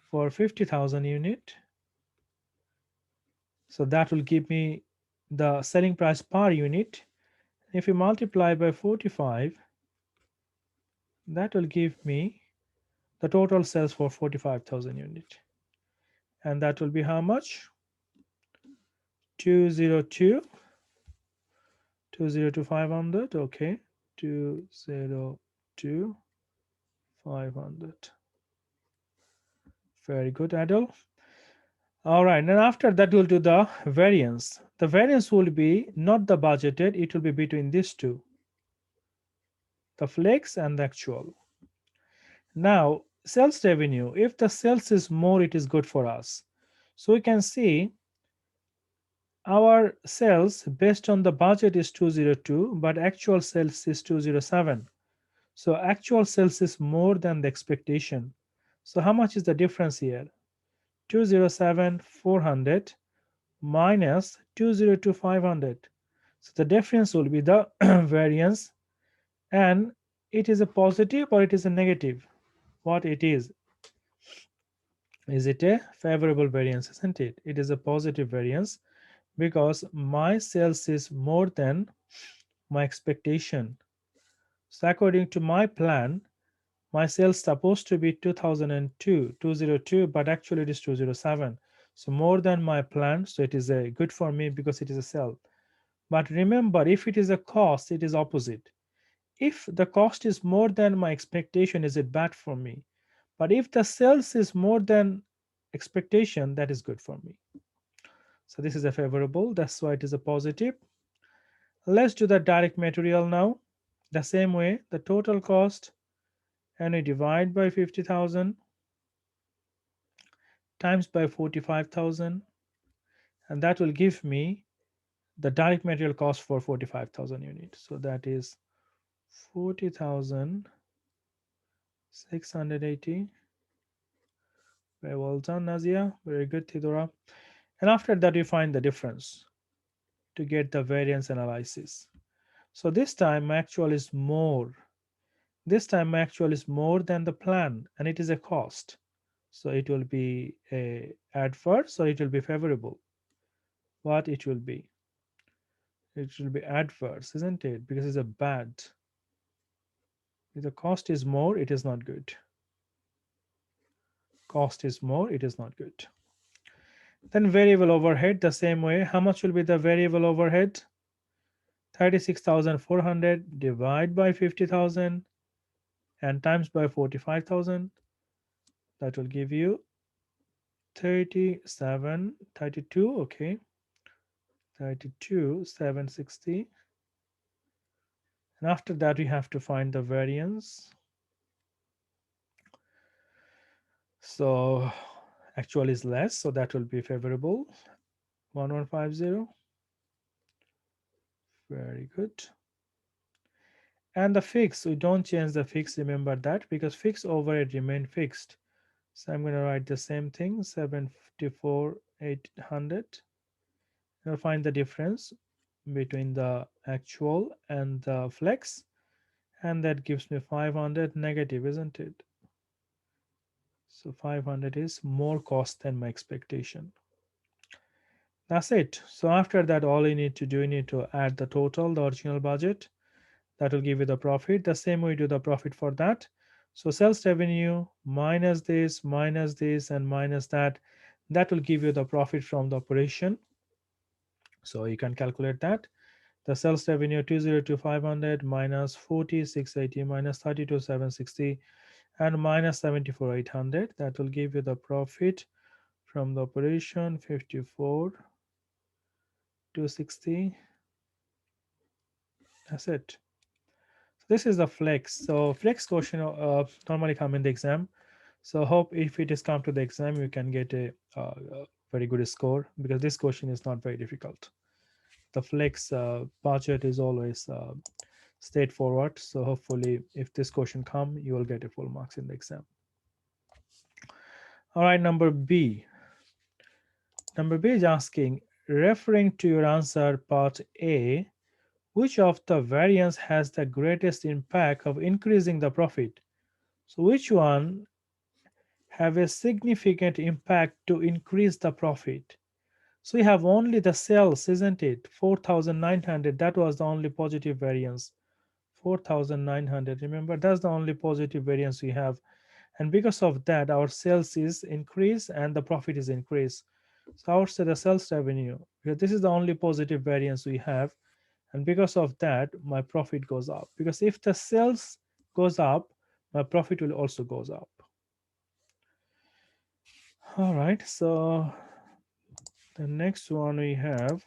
for 50,000 unit. So that will give me the selling price per unit. If you multiply by 45, that will give me the total sales for 45,000 unit. And that will be how much? 202, 202 500. Okay, 202 500. Very good, Adol. All right, and after that we'll do the variance. The variance will be not the budgeted, it will be between these two, the flex and the actual. Now, sales revenue, if the sales is more, it is good for us. So we can see our sales based on the budget is 202, but actual sales is 207. So actual sales is more than the expectation. So how much is the difference here? 207 400 minus 202 500. So the difference will be the variance, and it is a positive or it is a negative. What it is it a favorable variance, isn't it? It is a positive variance because my sales is more than my expectation. So according to my plan, my sales supposed to be 202, but actually it is 207. So more than my plan, so it is a good for me because it is a sell. But remember, if it is a cost, it is opposite. If the cost is more than my expectation, is it bad for me? But if the sales is more than expectation, that is good for me. So this is a favorable, that's why it is a positive. Let's do the direct material now. The same way, the total cost, and we divide by 50,000 times by 45,000, and that will give me the direct material cost for 45,000 units. So that is 40,680. Very well done, Nazia. Very good, Thidora. And after that, we find the difference to get the variance analysis. So this time, my actual is more. This time, my actual is more than the plan, and it is a cost. So it will be a adverse or it will be favorable. What it will be? It will be adverse, isn't it? Because it's a bad. If the cost is more, it is not good. Cost is more, it is not good. Then variable overhead, the same way. How much will be the variable overhead? 36,400 divide by 50,000 and times by 45,000. That will give you 32, okay. 32,760. And after that, we have to find the variance. So actual is less, so that will be favorable. 1150. Very good. And the fix, we don't change the fix, remember that, because fixed overhead remain fixed. So I'm going to write the same thing, 754,800. I'll find the difference between the actual and the flex, and that gives me 500 negative, isn't it? So 500 is more cost than my expectation. That's it. So after that, all you need to do, you need to add the total, the original budget. That will give you the profit. The same way you do the profit for that. So sales revenue minus this, and minus that. That will give you the profit from the operation. So you can calculate that. The sales revenue 202 500 minus 40 680 minus 32 760 and minus 74 800. That will give you the profit from the operation 54 260. That's it. So this is the flex. So flex question normally come in the exam. So hope if it is come to the exam, you can get a very good score because this question is not very difficult. The flex budget is always straightforward. So hopefully, if this question come, you will get a full marks in the exam. All right, number B. Number B is asking, referring to your answer part A, Which of the variance has the greatest impact of increasing the profit? So which one have a significant impact to increase the profit? So we have only the sales, isn't it? 4,900, that was the only positive variance. 4,900, remember, that's the only positive variance we have. And because of that, our sales is increased and the profit is increased. So I would say the sales revenue, because this is the only positive variance we have. And because of that, my profit goes up. Because if the sales goes up, my profit will also goes up. All right, so the next one we have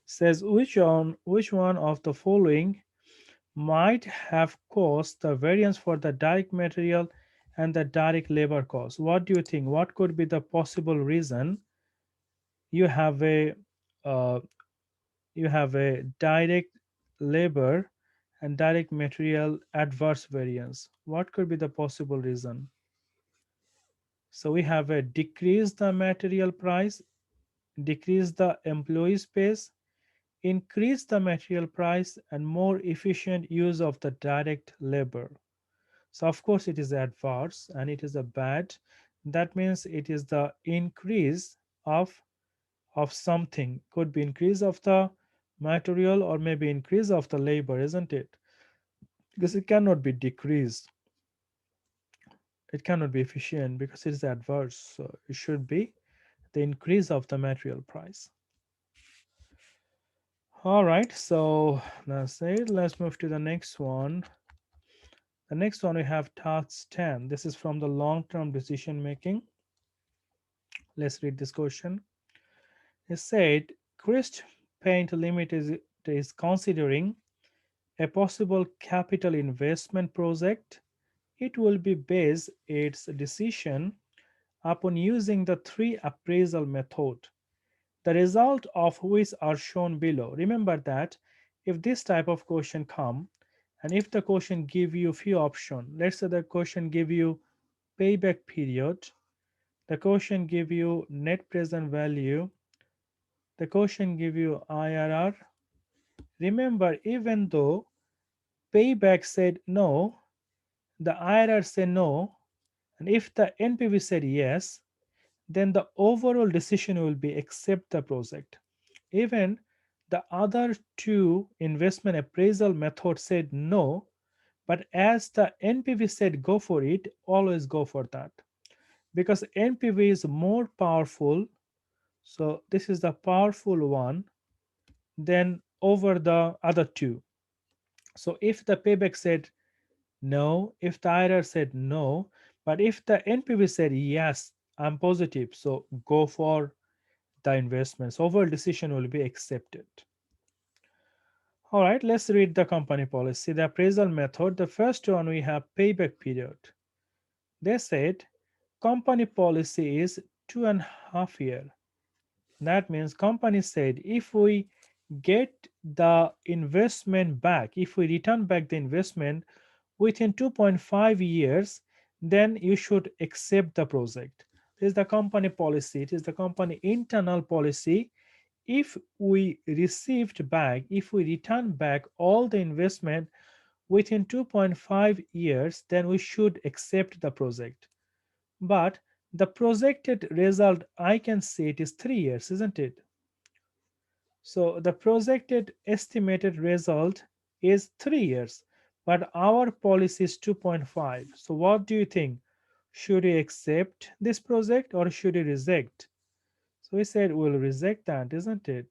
says which one of the following might have caused the variance for the direct material and the direct labor cost. What do you think? What could be the possible reason you have a uh, you have a direct labor and direct material adverse variance? What could be the possible reason? So we have a decrease the material price, decrease the employee space, increase the material price, and more efficient use of the direct labor. So of course it is adverse and it is a bad. That means it is the increase of something. Could be increase of the material or maybe increase of the labor, isn't it? Because it cannot be decreased. It cannot be efficient because it is adverse. So it should be the increase of the material price. All right, so that's it. Let's move to the next one. The next one we have task 10. This is from the long-term decision making. Let's read this question. It said Christ Paint Limited is considering a possible capital investment project. It will be based its decision upon using the three appraisal method, the result of which are shown below. Remember that if this type of question come and if the question give you few options, let's say the question give you payback period, the question give you net present value, the question give you IRR. Remember, even though payback said no, the IRR said no, and if the NPV said yes, then the overall decision will be accept the project. Even the other two investment appraisal methods said no, but as the NPV said go for it, always go for that because NPV is more powerful. So this is the powerful one than over the other two. So if the payback said no, if the IRR said no, but if the NPV said yes, I'm positive, so go for the investments. Overall decision will be accepted. All right, let's read the company policy. The appraisal method, the first one we have payback period. They said company policy is 2.5 years. That means company said if we get the investment back, if we return back the investment within 2.5 years, then you should accept the project. This is the company policy. It is the company internal policy. If we received back, if we return back all the investment within 2.5 years, then we should accept the project. But the projected result, I can see it is 3 years, isn't it? So the projected estimated result is 3 years, but our policy is 2.5. So what do you think? Should we accept this project or should we reject? So we said we'll reject that, isn't it?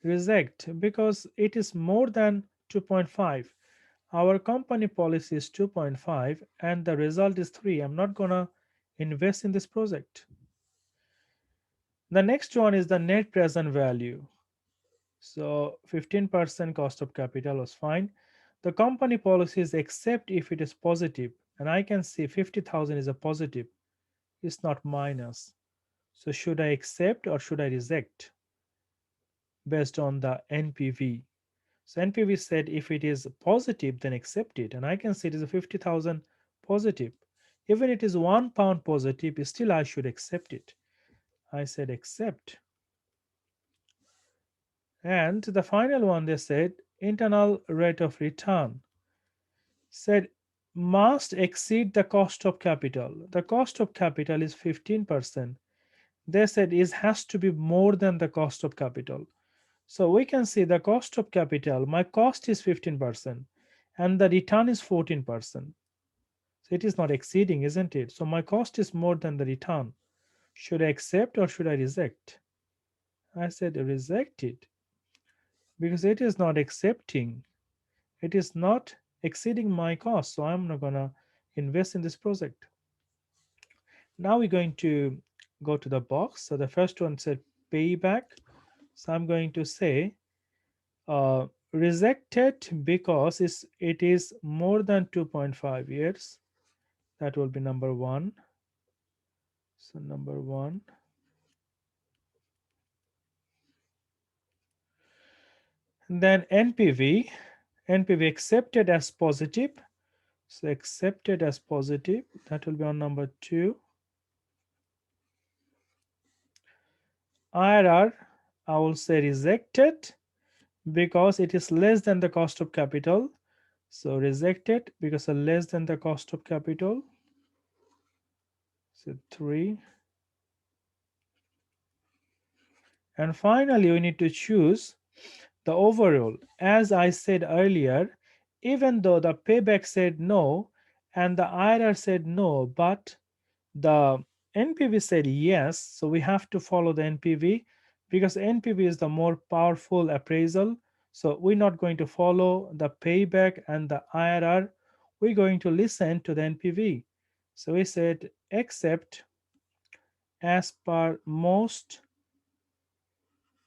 Reject because it is more than 2.5. Our company policy is 2.5 and the result is 3. I'm not gonna invest in this project. The next one is the net present value. So 15% cost of capital was fine. The company policy is except if it is positive, and I can see 50,000 is a positive, it's not minus. So should I accept or should I reject based on the NPV? So NPV said if it is positive, then accept it, and I can see it is a 50,000 positive. Even it is £1 positive, still I should accept it. I said accept. And the final one, they said internal rate of return said must exceed the cost of capital. The cost of capital is 15%. They said it has to be more than the cost of capital. So we can see the cost of capital, my cost is 15% and the return is 14%. So it is not exceeding, isn't it? So my cost is more than the return. Should I accept or should I reject? I said reject it because it is not accepting. It is not exceeding my cost. So I'm not going to invest in this project. Now we're going to go to the box. So the first one said payback. So I'm going to say rejected because it is more than 2.5 years. That will be number one. So number one. And then NPV accepted as positive. So accepted as positive. That will be on number two. IRR, I will say rejected because it is less than the cost of capital. So rejected because of less than the cost of capital. So three. And finally, we need to choose the overall. As I said earlier, even though the payback said no and the IRR said no, but the NPV said yes, so we have to follow the NPV because NPV is the more powerful appraisal. So we're not going to follow the payback and the IRR. We're going to listen to the NPV. So we said except as per most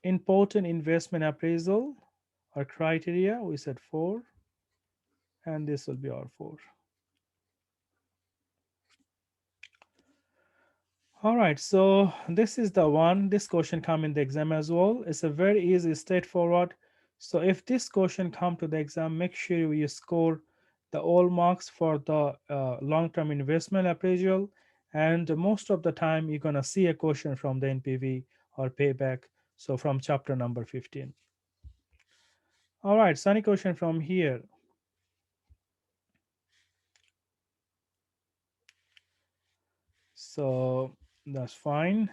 important investment appraisal or criteria, we said 4, and this will be our 4. All right, so this is the one. This question come in the exam as well. It's a very easy, straightforward. So if this question come to the exam, make sure you score the all marks for the long-term investment appraisal. And most of the time, you're gonna see a question from the NPV or payback. So from chapter number 15. All right, sunny question from here. So that's fine.